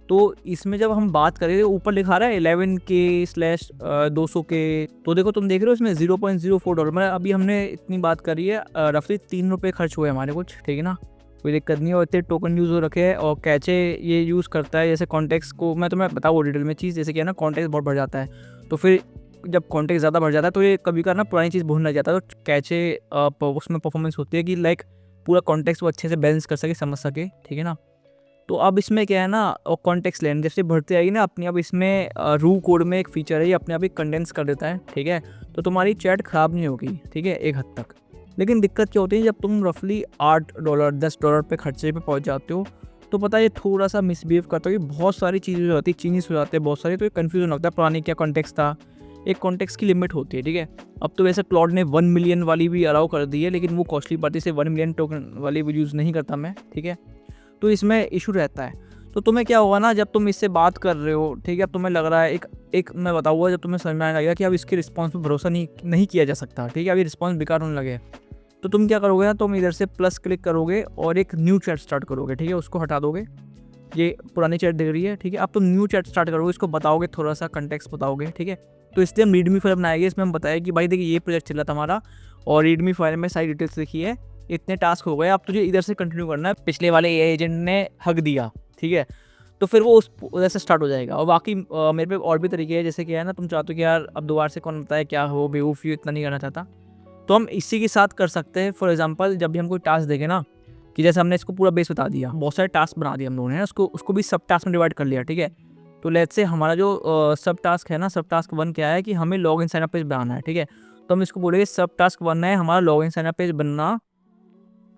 तो इसमें जब हम बात करें ऊपर लिखा रहा है 11K/200 के, तो देखो तुम देख रहे हो इसमें $0.04, मतलब अभी हमने इतनी बात करी है, रफली ₹3 खर्च हुए हमारे कुछ, ठीक है ना। कोई दिक्कत नहीं है, और इतने टोकन यूज़ हो रखे हैं, और कैचे ये यूज़ करता है, जैसे कॉन्टेक्स्ट को मैं तुम्हें बताऊँ डिटेल में चीज़, जैसे क्या है ना, कॉन्टेक्स्ट बहुत बढ़ जाता है, तो फिर जब कॉन्टेक्स्ट ज़्यादा बढ़ जाता है तो ये कभी का ना पुरानी चीज़ भूलना जाता है, तो कैचे उसमें परफॉर्मेंस होती है कि लाइक पूरा कॉन्टेक्स्ट वो अच्छे से बैलेंस कर सके, समझ सके, ठीक है ना। तो अब इसमें क्या है ना, और कॉन्टेक्स्ट लेन जैसे बढ़ती आएगी ना अपनी, अब इसमें रू कोड में एक फीचर है, ये अपने आप ही कंडेंस कर देता है, ठीक है। तो तुम्हारी चैट ख़राब नहीं होगी, ठीक है, एक हद तक। लेकिन दिक्कत क्या होती है, जब तुम रफली $8 $10 पे खर्चे पे पहुंच जाते हो, तो पता है ये थोड़ा सा मिसबिहेव करता है, बहुत सारी चीज़ें हो जाती है, चेंजेस हो जाते हैं बहुत सारी, तो ये कन्फ्यूजन होता है पुरानी क्या कॉन्टेक्स्ट था। एक कॉन्टेक्स्ट की लिमिट होती है, ठीक है। अब तो वैसे क्लाउड ने 1 मिलियन वाली भी अलाउ कर दी है, लेकिन वो कॉस्टली पड़ती है, 1 मिलियन टोकन वाली भी यूज़ नहीं करता मैं, ठीक है। तो इसमें इशू रहता है। तो तुम्हें क्या होगा ना, जब तुम इससे बात कर रहे हो, ठीक है, अब तुम्हें लग रहा है एक मैं बताऊँगा, जब तुम्हें समझ में आने लगेगा कि अब इसके रिस्पॉन्स पर भरोसा नहीं किया जा सकता, ठीक है, अभी रिस्पॉन्स बेकार होने लगे, तो तुम क्या करोगे ना, तुम इधर से प्लस क्लिक करोगे और एक न्यू चैट स्टार्ट करोगे, ठीक है, उसको हटा दोगे, ये पुरानी चैट दिख रही है, ठीक है। अब तुम न्यू चैट स्टार्ट करोगे, इसको बताओगे, थोड़ा सा कंटेक्स्ट बताओगे, ठीक है। तो इसलिए हम रीडमी फाइल बनाएंगे, इसमें हम बताया कि भाई देखिए ये प्रोजेक्ट चल रहा था हमारा, और रीडमी फाइल में सारी डिटेल्स लिखी है, इतने टास्क हो गए, अब तुझे इधर से कंटिन्यू करना है, पिछले वाले एआई एजेंट ने हक दिया, ठीक है। तो फिर वो उस उधर से स्टार्ट हो जाएगा। और बाकी मेरे पे और भी तरीके हैं, जैसे क्या है ना, तुम चाहते हो कि यार अब दोबारा से कौन बताए क्या हो, बेवकूफ़ी इतना नहीं करना चाहता, तो हम इसी के साथ कर सकते हैं। फॉर एग्जांपल जब भी हम कोई टास्क देखें ना, कि जैसे हमने इसको पूरा बेस बता दिया, बहुत सारे टास्क बना दिए हम लोगों ने, उसको भी सब टास्क में डिवाइड कर लिया, ठीक है। तो लेट्स से हमारा जो सब टास्क है ना, सब टास्क 1 क्या है कि हमें लॉग इन साइनअप पेज बनाना है, ठीक है। तो हम इसको बोलेंगे सब टास्क 1 है हमारा लॉग इन साइनअप पेज बनना।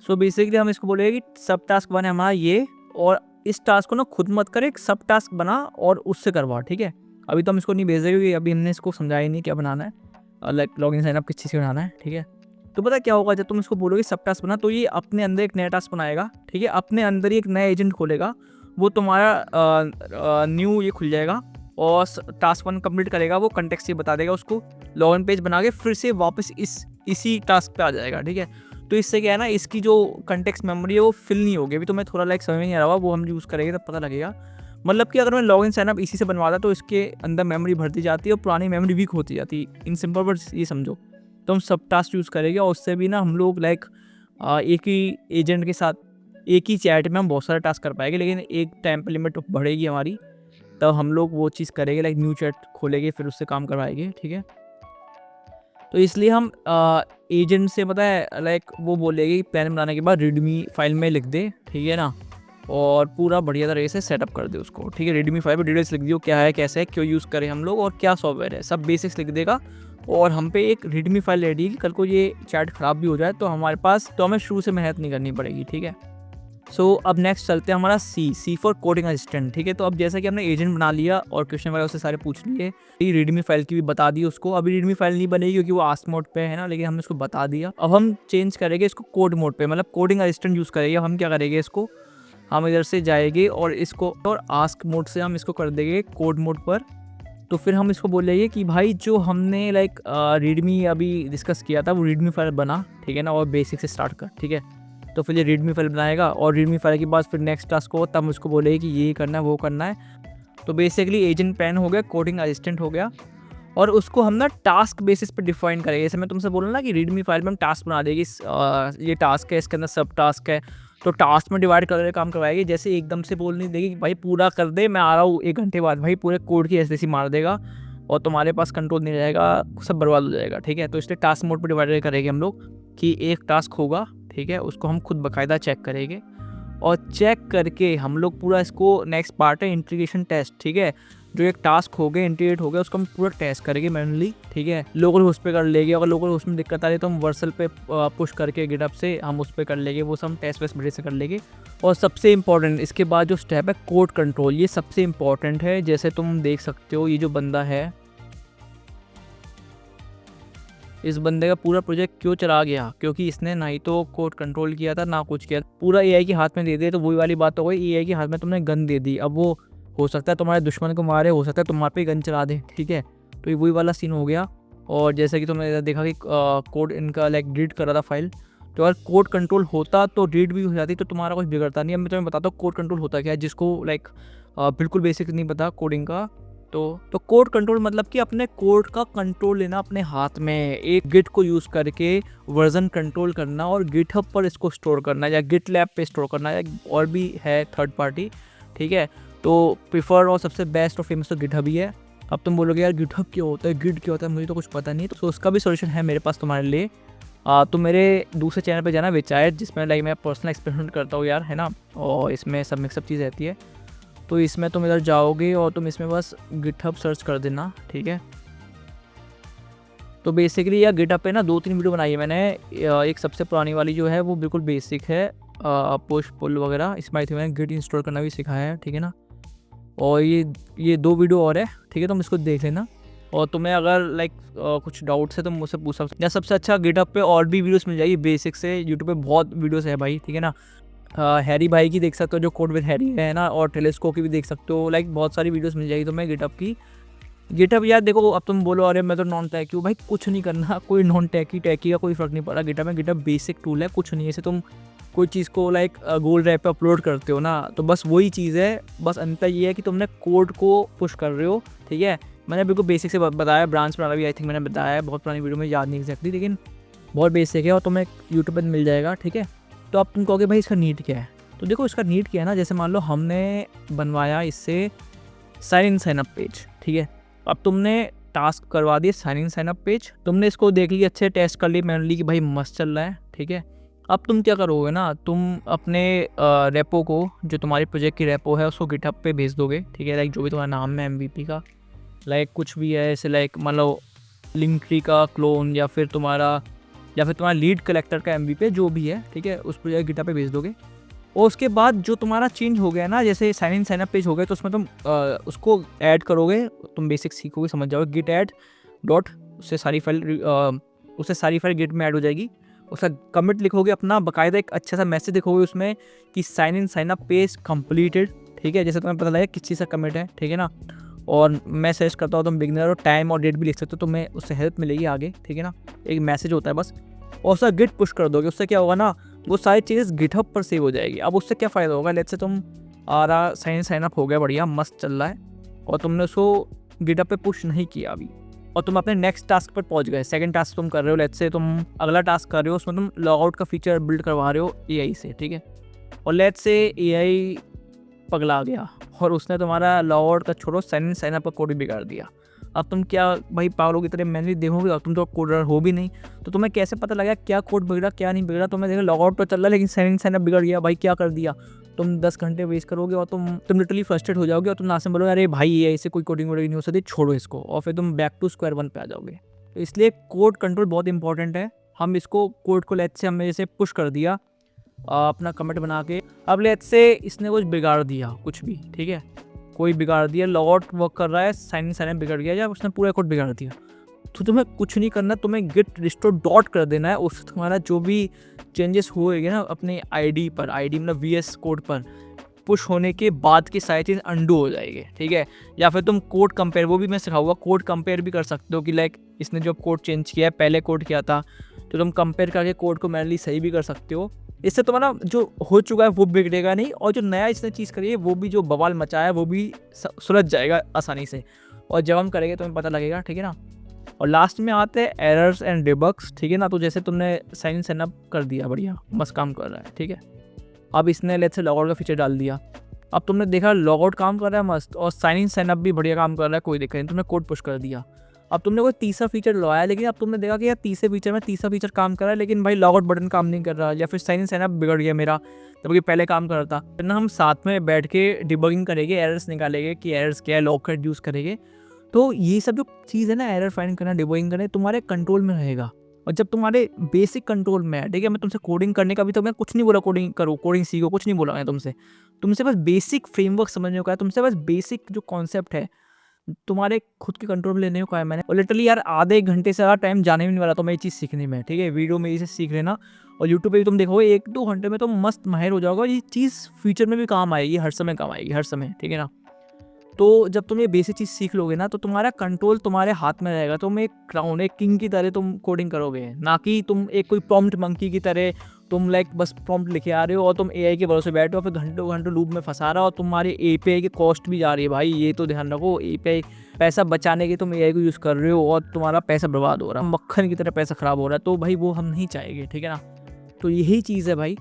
सो बेसिकली हम इसको बोलेंगे कि सब टास्क 1 है हमारा ये, और इस टास्क को ना खुद मत कर, एक सब टास्क बना और उससे करवा, ठीक है। अभी तो हम इसको नहीं भेज रहे क्योंकि अभी हमने इसको समझाया ही नहीं क्या बनाना है, लाइक लॉग इन साइनअप किस चीज़ से बनाना है, ठीक है। तो पता क्या होगा, जब तुम इसको बोलोगे सब टास्क बना, तो ये अपने अंदर एक नया टास्क बनाएगा, ठीक है, अपने अंदर ही एक नया एजेंट खोलेगा, वो तुम्हारा न्यू ये खुल जाएगा, और टास्क 1 कंप्लीट करेगा, वो कंटेक्स्ट ये बता देगा उसको, लॉगिन पेज बना के फिर से वापस इसी टास्क पे आ जाएगा, ठीक है। तो इससे क्या है ना, इसकी जो कंटेक्स्ट मेमोरी है वो फिल नहीं होगी। अभी तो मैं थोड़ा लाइक समझ में नहीं आ रहा, वो हम यूज़ करेंगे तब पता लगेगा। मतलब कि अगर मैं लॉगिन साइनअप इसी से बनवाता तो इसके अंदर मेमोरी भरती जाती है और पुरानी मेमोरी वीक होती जाती है। इन सिंपल वर्ड्स ये समझो। तो हम सब टास्क यूज़ करेंगे, और उससे भी ना हम लोग लाइक एक ही एजेंट के साथ एक ही चैट में हम बहुत सारे टास्क कर पाएंगे, लेकिन एक टाइम पर लिमिट बढ़ेगी हमारी, तब हम लोग वो चीज़ करेंगे, लाइक न्यू चैट खोलेंगे फिर उससे काम करवाएंगे, ठीक है। तो इसलिए हम एजेंट से पता है लाइक वो बोलेगी प्लान बनाने के बाद रीडमी फाइल में लिख दे, ठीक है ना, और पूरा बढ़िया तरीके से सेटअप कर दे उसको, ठीक है। रीडमी फाइल पर डिटेल्स लिख दियो, क्या है कैसे है, क्यों यूज़ करें हम लोग और क्या सॉफ्टवेयर है, सब बेसिक्स लिख देगा, और हम पे एक रीडमी फाइल रेडी है कि कल को ये चैट ख़राब भी हो जाए तो हमारे पास, तो हमें शुरू से मेहनत नहीं करनी पड़ेगी, ठीक है। सो अब नेक्स्ट चलते हैं हमारा सी फॉर कोडिंग असिस्टेंट, ठीक है। तो अब जैसा कि हमने एजेंट बना लिया और क्वेश्चन वगैरह उससे सारे पूछ लिए, ये रीडमी फाइल की भी बता दी उसको। अभी रीडमी फाइल नहीं बनेगी क्योंकि वो आस्क मोड पे है ना, लेकिन हमने उसको बता दिया। अब हम चेंज करेंगे इसको कोड मोड पे, मतलब कोडिंग असिस्टेंट यूज़ करेंगे। हम क्या करेंगे, इसको हम इधर से जाएंगे और इसको और आस्क मोड से हम इसको कर देंगे कोड मोड पर। तो फिर हम इसको बोलेंगे कि भाई जो हमने लाइक रीडमी अभी डिस्कस किया था वो रीडमी फाइल बना, ठीक है ना, और बेसिक से स्टार्ट कर, ठीक है। तो फिर ये रीडमी फाइल बनाएगा, और रीडमी फाइल के बाद फिर नेक्स्ट टास्क हो, तब उसको बोलेगी कि ये करना है वो करना है। तो बेसिकली एजेंट पैन हो गया, कोडिंग असिस्टेंट हो गया, और उसको हम ना टास्क बेसिस पे डिफाइन करेंगे। जैसे मैं तुमसे बोला ना कि रीडमी फाइल में हम टास्क बना देगी, ये टास्क है, इसके अंदर सब टास्क है, तो टास्क में डिवाइड करके काम करवाएगी। जैसे एकदम से बोल नहीं देगी कि भाई पूरा कर दे, मैं आ रहा हूँ 1 घंटे बाद, भाई पूरे कोड की ऐसे मार देगा और तुम्हारे पास कंट्रोल नहीं रहेगा, सब बर्बाद हो जाएगा, ठीक है। तो इसलिए टास्क मोड पर डिवाइड करेंगे हम लोग कि एक टास्क होगा, ठीक है, उसको हम खुद बाकायदा चेक करेंगे, और चेक करके हम लोग पूरा इसको नेक्स्ट पार्ट है इंटीग्रेशन टेस्ट, ठीक है। जो एक टास्क हो गया इंटीग्रेट हो गया उसको हम पूरा टेस्ट करेंगे मैनुअली, ठीक है। लोकल होस्ट पे कर लेंगे, अगर लोकल होस्ट में दिक्कत आ रही तो हम वर्सल पे पुश करके गिटहब से हम उस पर कर लेंगे, वो सब टेस्ट वेस्ट बढ़िया से कर लेंगे। और सबसे इंपॉर्टेंट इसके बाद जो स्टेप है कोड कंट्रोल, ये सबसे इंपॉर्टेंट है। जैसे तुम देख सकते हो ये जो बंदा है, इस बंदे का पूरा प्रोजेक्ट क्यों चला गया, क्योंकि इसने ना ही तो कोड कंट्रोल किया था ना कुछ किया, पूरा एआई के हाथ में दे दिया। तो वही वाली बात हो गई, एआई के हाथ में तुमने गन दे दी, अब वो हो सकता है तुम्हारे दुश्मन को मारे, हो सकता है तुम्हारे पे गन चला दे, ठीक है। तो ये वही वाला सीन हो गया। और जैसे कि तुमने देखा कि कोड इनका लाइक रीड कर रहा था फाइल, तो अगर कोड कंट्रोल होता तो रीड भी हो जाती, तो तुम्हारा कुछ बिगड़ता नहीं। अब मैं तुम्हें बताता हूँ कोड कंट्रोल होता क्या है, जिसको लाइक बिल्कुल बेसिक नहीं पता कोडिंग का। तो कोड कंट्रोल मतलब कि अपने कोड का कंट्रोल लेना अपने हाथ में, एक गिट को यूज़ करके वर्जन कंट्रोल करना और गिटहब पर इसको स्टोर करना, या गिट लैब पे स्टोर करना, या और भी है थर्ड पार्टी, ठीक है। तो प्रिफर और सबसे बेस्ट और फेमस तो गिटहब ही है। अब तुम बोलोगे यार गिटहब क्या होता है, गिट क्या होता है, मुझे तो कुछ पता नहीं। तो उसका भी सॉल्यूशन है मेरे पास तुम्हारे लिए। तो मेरे दूसरे चैनल पे जाना विचार, जिसमें लाइक मैं पर्सनल एक्सपेरिमेंट करता हूँ यार, है ना, और इसमें सब मिक्सअप चीज़ रहती है। तो इसमें तुम इधर जाओगे और तुम इसमें बस गिटहब सर्च कर देना, ठीक है। तो बेसिकली यार गिटहब पे ना 2-3 वीडियो बनाई है मैंने। एक सबसे पुरानी वाली जो है वो बिल्कुल बेसिक है, पुश पुल वगैरह, इसमें आई थी मैंने गिट इंस्टॉल करना भी सिखाया है, ठीक है ना। और ये 2 वीडियो और है, ठीक है, तुम इसको देख लेना। और तुम्हें अगर लाइक कुछ डाउट्स है तो मुझसे पूछ सकते हो। या सबसे अच्छा गिटहब पे और भी वीडियोस मिल जाएगी बेसिक से, यूट्यूब पे बहुत वीडियोस है भाई, ठीक है ना। हैरी भाई की देख सकते हो, जो कोड विद हैरी है ना, और टेलीस्कोप की भी देख सकते हो। लाइक बहुत सारी वीडियोस मिल जाएगी तुम्हें गिटहब की। गिटहब यार देखो, अब तुम बोलो अरे मैं तो नॉन टेक हूँ, भाई कुछ नहीं करना, कोई नॉन टेकी का कोई फ़र्क नहीं पड़ा गिटहब में। गिटहब बेसिक टूल है, कुछ नहीं है। जैसे तुम कोई चीज़ को लाइक गूगल ड्राइव पे अपलोड करते हो ना, तो बस वही चीज़ है। बस अंतर ये है कि तुमने कोड को पुश कर रहे हो, ठीक है। मैंने बिल्कुल बेसिक से बताया, ब्रांच बनाना भी आई थिंक मैंने बताया है, बहुत पुरानी वीडियो में, याद नहीं एग्जैक्टली, लेकिन बहुत बेसिक है और तुम्हें यूट्यूब पर मिल जाएगा, ठीक है। तो अब तुम कहोगे भाई इसका नीड क्या है। तो देखो इसका नीड क्या है ना, जैसे मान लो हमने बनवाया इससे साइन अप पेज, ठीक है। अब तुमने टास्क करवा दिए साइन अप पेज, तुमने इसको देख लिया, अच्छे टेस्ट कर लिए मैनुअली कि भाई मस्त चल रहा है, ठीक है। अब तुम क्या करोगे ना, तुम अपने रेपो को, जो तुम्हारी प्रोजेक्ट की रेपो है, उसको गिटहब पे भेज दोगे, ठीक है। लाइक जो भी तुम्हारा नाम है MVP का, लाइक कुछ भी है, ऐसे लाइक मान लो लिंक ट्री का क्लोन, या फिर तुम्हारा लीड कलेक्टर का MVP जो भी है, ठीक है, उस प्रोजेक्ट गिटहब पे भेज दोगे। और उसके बाद जो तुम्हारा चेंज हो गया ना, जैसे साइन अप पेज हो गया, तो उसमें तुम उसको ऐड करोगे। तुम बेसिक सीखोगे, समझ जाओगे, गिट ऐड डॉट, उससे सारी फाइल गिट में ऐड हो जाएगी। उसका कमिट लिखोगे अपना, बाकायदा एक अच्छा सा मैसेज लिखोगे उसमें कि साइन अप पेज कंप्लीटेड, ठीक है। जैसे तुम्हें पता लगे किस चीज़ का कमिट है, ठीक है ना। और मैं सजेस्ट करता हूँ तुम बिगनर, और टाइम और डेट भी लिख सकते हो, तुम्हें उससे हेल्प मिलेगी आगे, ठीक है ना। एक मैसेज होता है बस, और उसका गिट पुश कर दोगे। उससे क्या होगा ना, वो सारी चीज़ गिटहब पर सेव हो जाएगी। अब उससे क्या फ़ायदा होगा, लेट्स से तुम साइन अप हो गया, बढ़िया मस्त चल रहा है, और तुमने उसको गिटहब पे पुश नहीं किया अभी, और तुम अपने नेक्स्ट टास्क पर पहुंच गए। सेकंड टास्क तुम कर रहे हो, लेट्स से तुम अगला टास्क कर रहे हो, उसमें तुम लॉग आउट का फीचर बिल्ड करवा रहे हो AI से, ठीक है। और लेट्स से AI पगला गया और उसने तुम्हारा लॉग आउट का छोड़ो साइन अप का कोड भी बिगाड़ दिया। अब तुम क्या भाई पागलों की तरह मैनुअली देखोगे, और तुम तो कोडर हो भी नहीं, तो तुम्हें कैसे पता लगा क्या कोड बिगड़ा क्या नहीं बिगड़ा। तुम्हें देखो लॉग आउट तो चल रहा है, लेकिन साइन अप बिगड़ गया, भाई क्या कर दिया। तुम 10 घंटे वेस्ट करोगे, और तुम लिटरली फ्रस्ट्रेट हो जाओगे, और तुम लास्ट में बोलोगे अरे भाई ये ऐसे कोई कोडिंग वोडिंग नहीं हो सकती, छोड़ो इसको, और फिर तुम बैक टू स्क्वायर वन पे आ जाओगे। तो इसलिए कोड कंट्रोल बहुत इंपॉर्टेंट है। हम इसको कोड को लेट्स से हमने जैसे पुश कर दिया अपना कमेंट बना के, अब लेट्स से इसने कुछ बिगाड़ दिया, कुछ भी, ठीक है, कोई बिगाड़ दिया, लॉग आउट वर्क कर रहा है, साइन अप बिगड़ गया, या उसने पूरा कोड बिगाड़ दिया, तो तुम्हें कुछ नहीं करना, तुम्हें गिट रिस्टोर डॉट कर देना है। उससे तुम्हारा जो भी चेंजेस हुए ना अपने ID पर, ID मतलब VS कोड पर पुश होने के बाद की सारी चीज़ अंडू हो जाएगी, ठीक है। या फिर तुम कोड कंपेयर, वो भी मैं सिखाऊंगा, कोड कंपेयर भी कर सकते हो कि लाइक इसने जो कोड चेंज किया है, पहले कोड किया था, तो तुम कंपेयर करके कोड को मैनुअली सही भी कर सकते हो। इससे तुम्हारा जो हो चुका है वो बिगड़ेगा नहीं, और जो नया इसने चीज़ करी है वो भी, जो बवाल मचाया है वो भी सुलझ जाएगा आसानी से। और जब हम करेंगे तो हमें पता लगेगा, ठीक है ना। और लास्ट में आते हैं एरर्स एंड डिबग्स, ठीक है ना। तो जैसे तुमने साइन अप कर दिया, बढ़िया मस्त काम कर रहा है, ठीक है। अब इसने लेट्स से लॉग आउट का फीचर डाल दिया, अब तुमने देखा लॉग आउट काम कर रहा है मस्त, और साइन अप भी बढ़िया काम कर रहा है, कोई दिक्कत नहीं, तुमने कोड पुश कर दिया। अब तुमने कोई तीसरा फीचर लगाया, लेकिन अब तुमने देखा कि यार तीसरा फीचर काम कर रहा है, लेकिन भाई लॉग आउट बटन काम नहीं कर रहा, या फिर साइन अप बिगड़ गया मेरा, जबकि पहले काम कर रहा था। फिर ना हम साथ में बैठ के डिबगिंग करेंगे, एरर्स निकालेंगे कि एरर्स क्या है, लॉग कट यूज़ करेंगे। तो ये सब जो चीज़ है ना, एरर फाइंड करना, डिबगिंग करना, तुम्हारे कंट्रोल में रहेगा। और जब तुम्हारे बेसिक कंट्रोल में है, ठीक है, मैं तुमसे कोडिंग करने का भी तो मैं कुछ नहीं बोला, कोडिंग करो, कोडिंग सीखो, कुछ नहीं बोला मैं तुमसे बस बेसिक फ्रेमवर्क समझने को है, तुमसे बस बेसिक जो कॉन्सेप्ट है तुम्हारे खुद के कंट्रोल में लेने को है मैंने। और लिटरली यार आधे घंटे से ज़्यादा टाइम जाने भी नहीं वाला तो मैं ये चीज़ सीखने में, ठीक है। वीडियो मेरी से सीख लेना, और यूट्यूब पे भी तुम देखोगे 1-2 घंटे में तो मस्त माहिर हो जाओगे। ये चीज़ फ्यूचर में भी काम आएगी, हर समय काम आएगी, हर समय, ठीक है ना। तो जब तुम ये बेसिक चीज़ सीख लोगे ना, तो तुम्हारा कंट्रोल तुम्हारे हाथ में रहेगा। तुम एक क्राउन, एक किंग की तरह तुम कोडिंग करोगे, ना कि तुम एक कोई प्रॉम्प्ट मंकी की तरह तुम लाइक बस प्रॉम्प्ट लिखे आ रहे हो, और तुम AI के भरोसे बैठे हो, फिर घंटों घंटों लूप में फंसा रहा हो, और तुम्हारी API की कॉस्ट भी जा रही है भाई, ये तो ध्यान रखो। API पैसा बचाने के तुम AI को यूज़ कर रहे हो, और तुम्हारा पैसा बर्बाद हो रहा है, मक्खन की तरह पैसा ख़राब हो रहा है, तो भाई वो हम नहीं चाहेंगे, ठीक है ना। तो यही चीज़ है भाई।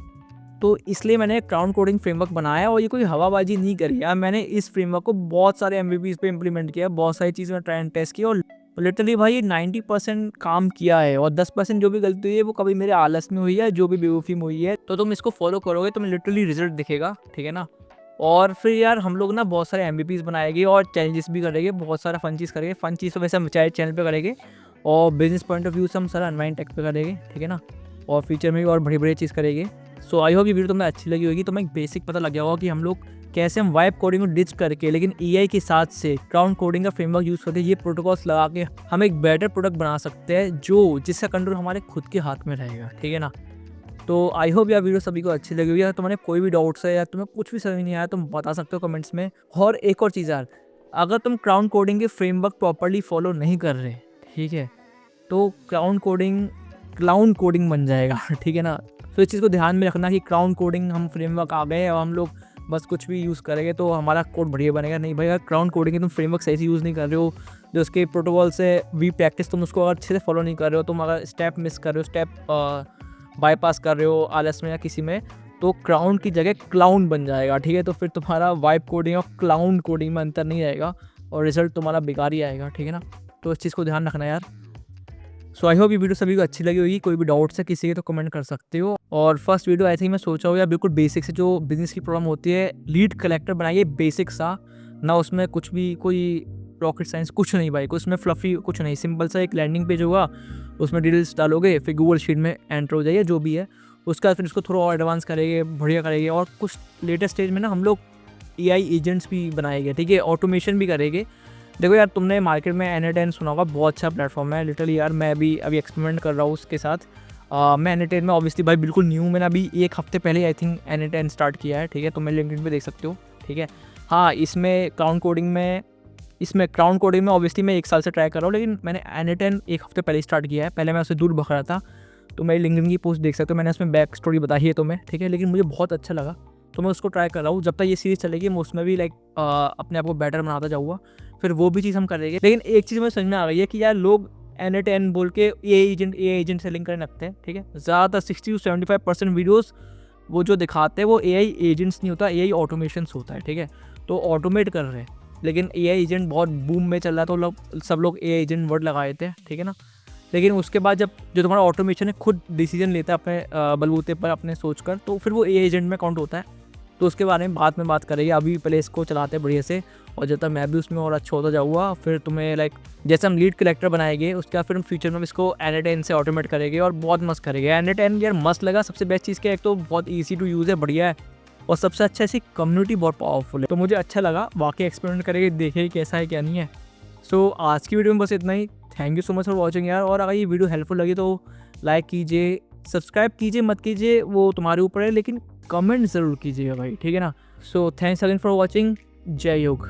तो इसलिए मैंने क्राउड कोडिंग फ्रेमवर्क बनाया और ये कोई हवाबाजी नहीं करी यार। मैंने इस फ्रेमवर्क को बहुत सारे एमवीपीज़ पे इम्प्लीमेंट किया, बहुत सारी चीज़ में ट्राई एंड टेस्ट किया और लिटरली भाई 90% काम किया है और 10% जो भी गलती हुई है वो कभी मेरे आलस में हुई है, जो भी बेवकूफ़ी में हुई है। तो तुम इसको फॉलो करोगे तो लिटरली रिजल्ट दिखेगा, ठीक है ना। और फिर यार हम लोग ना बहुत सारे एमवीपीज़ बनाएंगे और चैलेंजेस भी करेंगे, बहुत सारा फन चीज़ करेंगे। फन चीज़ तो वैसे हम चाहे चैनल पे करेंगे और बिजनेस पॉइंट ऑफ व्यू से हम सारा अनवाइन टेक पे करेंगे, ठीक है ना। और फ्यूचर में भी और बड़ी बड़ी चीज़ करेंगे। सो आई होप ये वीडियो तुम्हें अच्छी लगी होगी। तो मैं एक बेसिक पता लग गया होगा कि हम लोग कैसे हम वाइब कोडिंग को डिच करके लेकिन एआई के साथ से क्राउड कोडिंग का फ्रेमवर्क यूज़ करके ये प्रोटोकॉल्स लगा के हम एक बेटर प्रोडक्ट बना सकते हैं जो जिसका कंट्रोल हमारे खुद के हाथ में रहेगा, ठीक है ना। तो आई होप यार वीडियो सभी को अच्छी लगी होगी। अगर तुम्हारे कोई भी डाउट्स है या तुम्हें कुछ भी समझ नहीं आया तुम बता सकते हो कमेंट्स में। और एक और चीज़ यार, अगर तुम क्राउड कोडिंग के फ्रेमवर्क प्रॉपर्ली फॉलो नहीं कर रहे, ठीक है, तो क्लाउड कोडिंग बन जाएगा ठीक है ना। तो इस चीज़ को ध्यान में रखना कि क्राउड कोडिंग हम फ्रेमवर्क आ गए और हम लोग बस कुछ भी यूज़ करेंगे तो हमारा कोड बढ़िया बनेगा। नहीं भाई, अगर क्राउड कोडिंग तुम फ्रेमवर्क सही से यूज़ नहीं कर रहे हो, जो उसके प्रोटोकॉल से वी प्रैक्टिस तुम उसको अगर अच्छे से फॉलो नहीं कर रहे हो, तुम अगर स्टेप मिस कर रहे हो, स्टेप बाईपास कर रहे हो आलस में या किसी में, तो क्राउड की जगह क्लाउड बन जाएगा, ठीक है। तो फिर तुम्हारा वाइब कोडिंग और क्लाउड कोडिंग में अंतर नहीं आएगा और रिजल्ट तुम्हारा बेकार ही आएगा, ठीक है ना। तो इस चीज़ को ध्यान रखना यार। सो आई होप ये वीडियो सभी को अच्छी लगी होगी। कोई भी डाउट्स है किसी के तो कमेंट कर सकते हो। और फर्स्ट वीडियो आई थिंक मैं सोचा हूँ यार बिल्कुल बेसिक से जो बिजनेस की प्रॉब्लम होती है, लीड कलेक्टर बनाइए बेसिक सा ना, उसमें कुछ भी कोई रॉकेट साइंस कुछ नहीं भाई, कुछ उसमें फ्लफी कुछ नहीं, सिंपल सा एक लैंडिंग पेज होगा, उसमें डिटेल्स डालोगे, फिर गूगल शीट में एंटर हो जाइए जो भी है। उसके बाद फिर उसको थोड़ा और एडवांस करेंगे, बढ़िया करेंगे और कुछ लेटेस्ट स्टेज में ना हम लोग एआई एजेंट्स भी बनाएंगे, ठीक है, ऑटोमेशन भी करेंगे। देखो यार, तुमने मार्केट में N10 सुना होगा, बहुत अच्छा प्लेटफॉर्म है लिटरली यार। मैं भी अभी एक्सपेरिमेंट कर रहा हूँ उसके साथ। मैं N10 में ऑब्वियसली भाई बिल्कुल न्यू, मैंने अभी एक हफ्ते पहले आई थिंक N10 स्टार्ट किया है, ठीक है। तो मैं लिंक्डइन पे देख सकते हो, ठीक है। हाँ, इसमें क्राउड कोडिंग में ऑब्वियसली मैं 1 साल से ट्राई कर रहा हूँ, लेकिन मैंने N10 एक हफ्ते पहले स्टार्ट किया है। पहले मैं उससे दूर भग रहा था, तो मेरी लिंक्डइन की पोस्ट देख सकते हो, मैंने उसमें बैक स्टोरी बताई है तुम्हें, ठीक है। लेकिन मुझे बहुत अच्छा लगा तो मैं उसको ट्राई कर रहा हूँ। जब तक ये सीरीज़ चलेगी मैं उसमें भी अपने आप को बेटर बनाता जाऊँगा, फिर वो भी चीज़ हम करेंगे। लेकिन एक चीज़ मुझे समझ में आ गई है कि यार लोग N10 बोल के ए एजेंट से लिंक करने लगते हैं, ठीक है। ज़्यादातर 60 से 75% वीडियोज़ वो जो दिखाते हैं वो एआई एजेंट्स नहीं होता, एआई ऑटोमेशंस होता है, ठीक है। तो ऑटोमेट कर रहे हैं, लेकिन एआई एजेंट बहुत बूम में चल रहा है तो सब लोग एआई एजेंट वर्ड लगाए थे, ठीक है ना। लेकिन उसके बाद जब जो तुम्हारा ऑटोमेशन है खुद डिसीजन लेता है अपने बलबूते पर, अपने सोच कर, तो फिर वो एआई एजेंट में काउंट होता है। तो उसके बारे में बाद में बात करेंगे, अभी पहले इसको चलाते हैं बढ़िया से, और जब तक मैं भी उसमें और अच्छा होता जाऊँगा, फिर तुम्हें जैसे हम लीड कलेक्टर बनाएंगे उसके बाद फिर हम फ्यूचर में इसको N10 से ऑटोमेट करेंगे और बहुत मस्त करेंगे। N10 यार मस्त लगा। सबसे बेस्ट चीज़ क्या है, एक तो बहुत ईजी टू यूज़ है, बढ़िया है, और सबसे अच्छा इसकी कम्युनिटी बहुत पावरफुल है। तो मुझे अच्छा लगा, वाकई एक्सपेरिमेंट करेंगे, देखें कैसा है क्या नहीं है। सो आज की वीडियो में बस इतना ही। Thank you so much for watching यार। और अगर ये वीडियो हेल्पफुल लगी तो लाइक कीजिए, सब्सक्राइब कीजिए, मत कीजिए वो तुम्हारे ऊपर है, लेकिन कमेंट ज़रूर कीजिएगा भाई, ठीक है ना। So thanks again for watching. जय योग।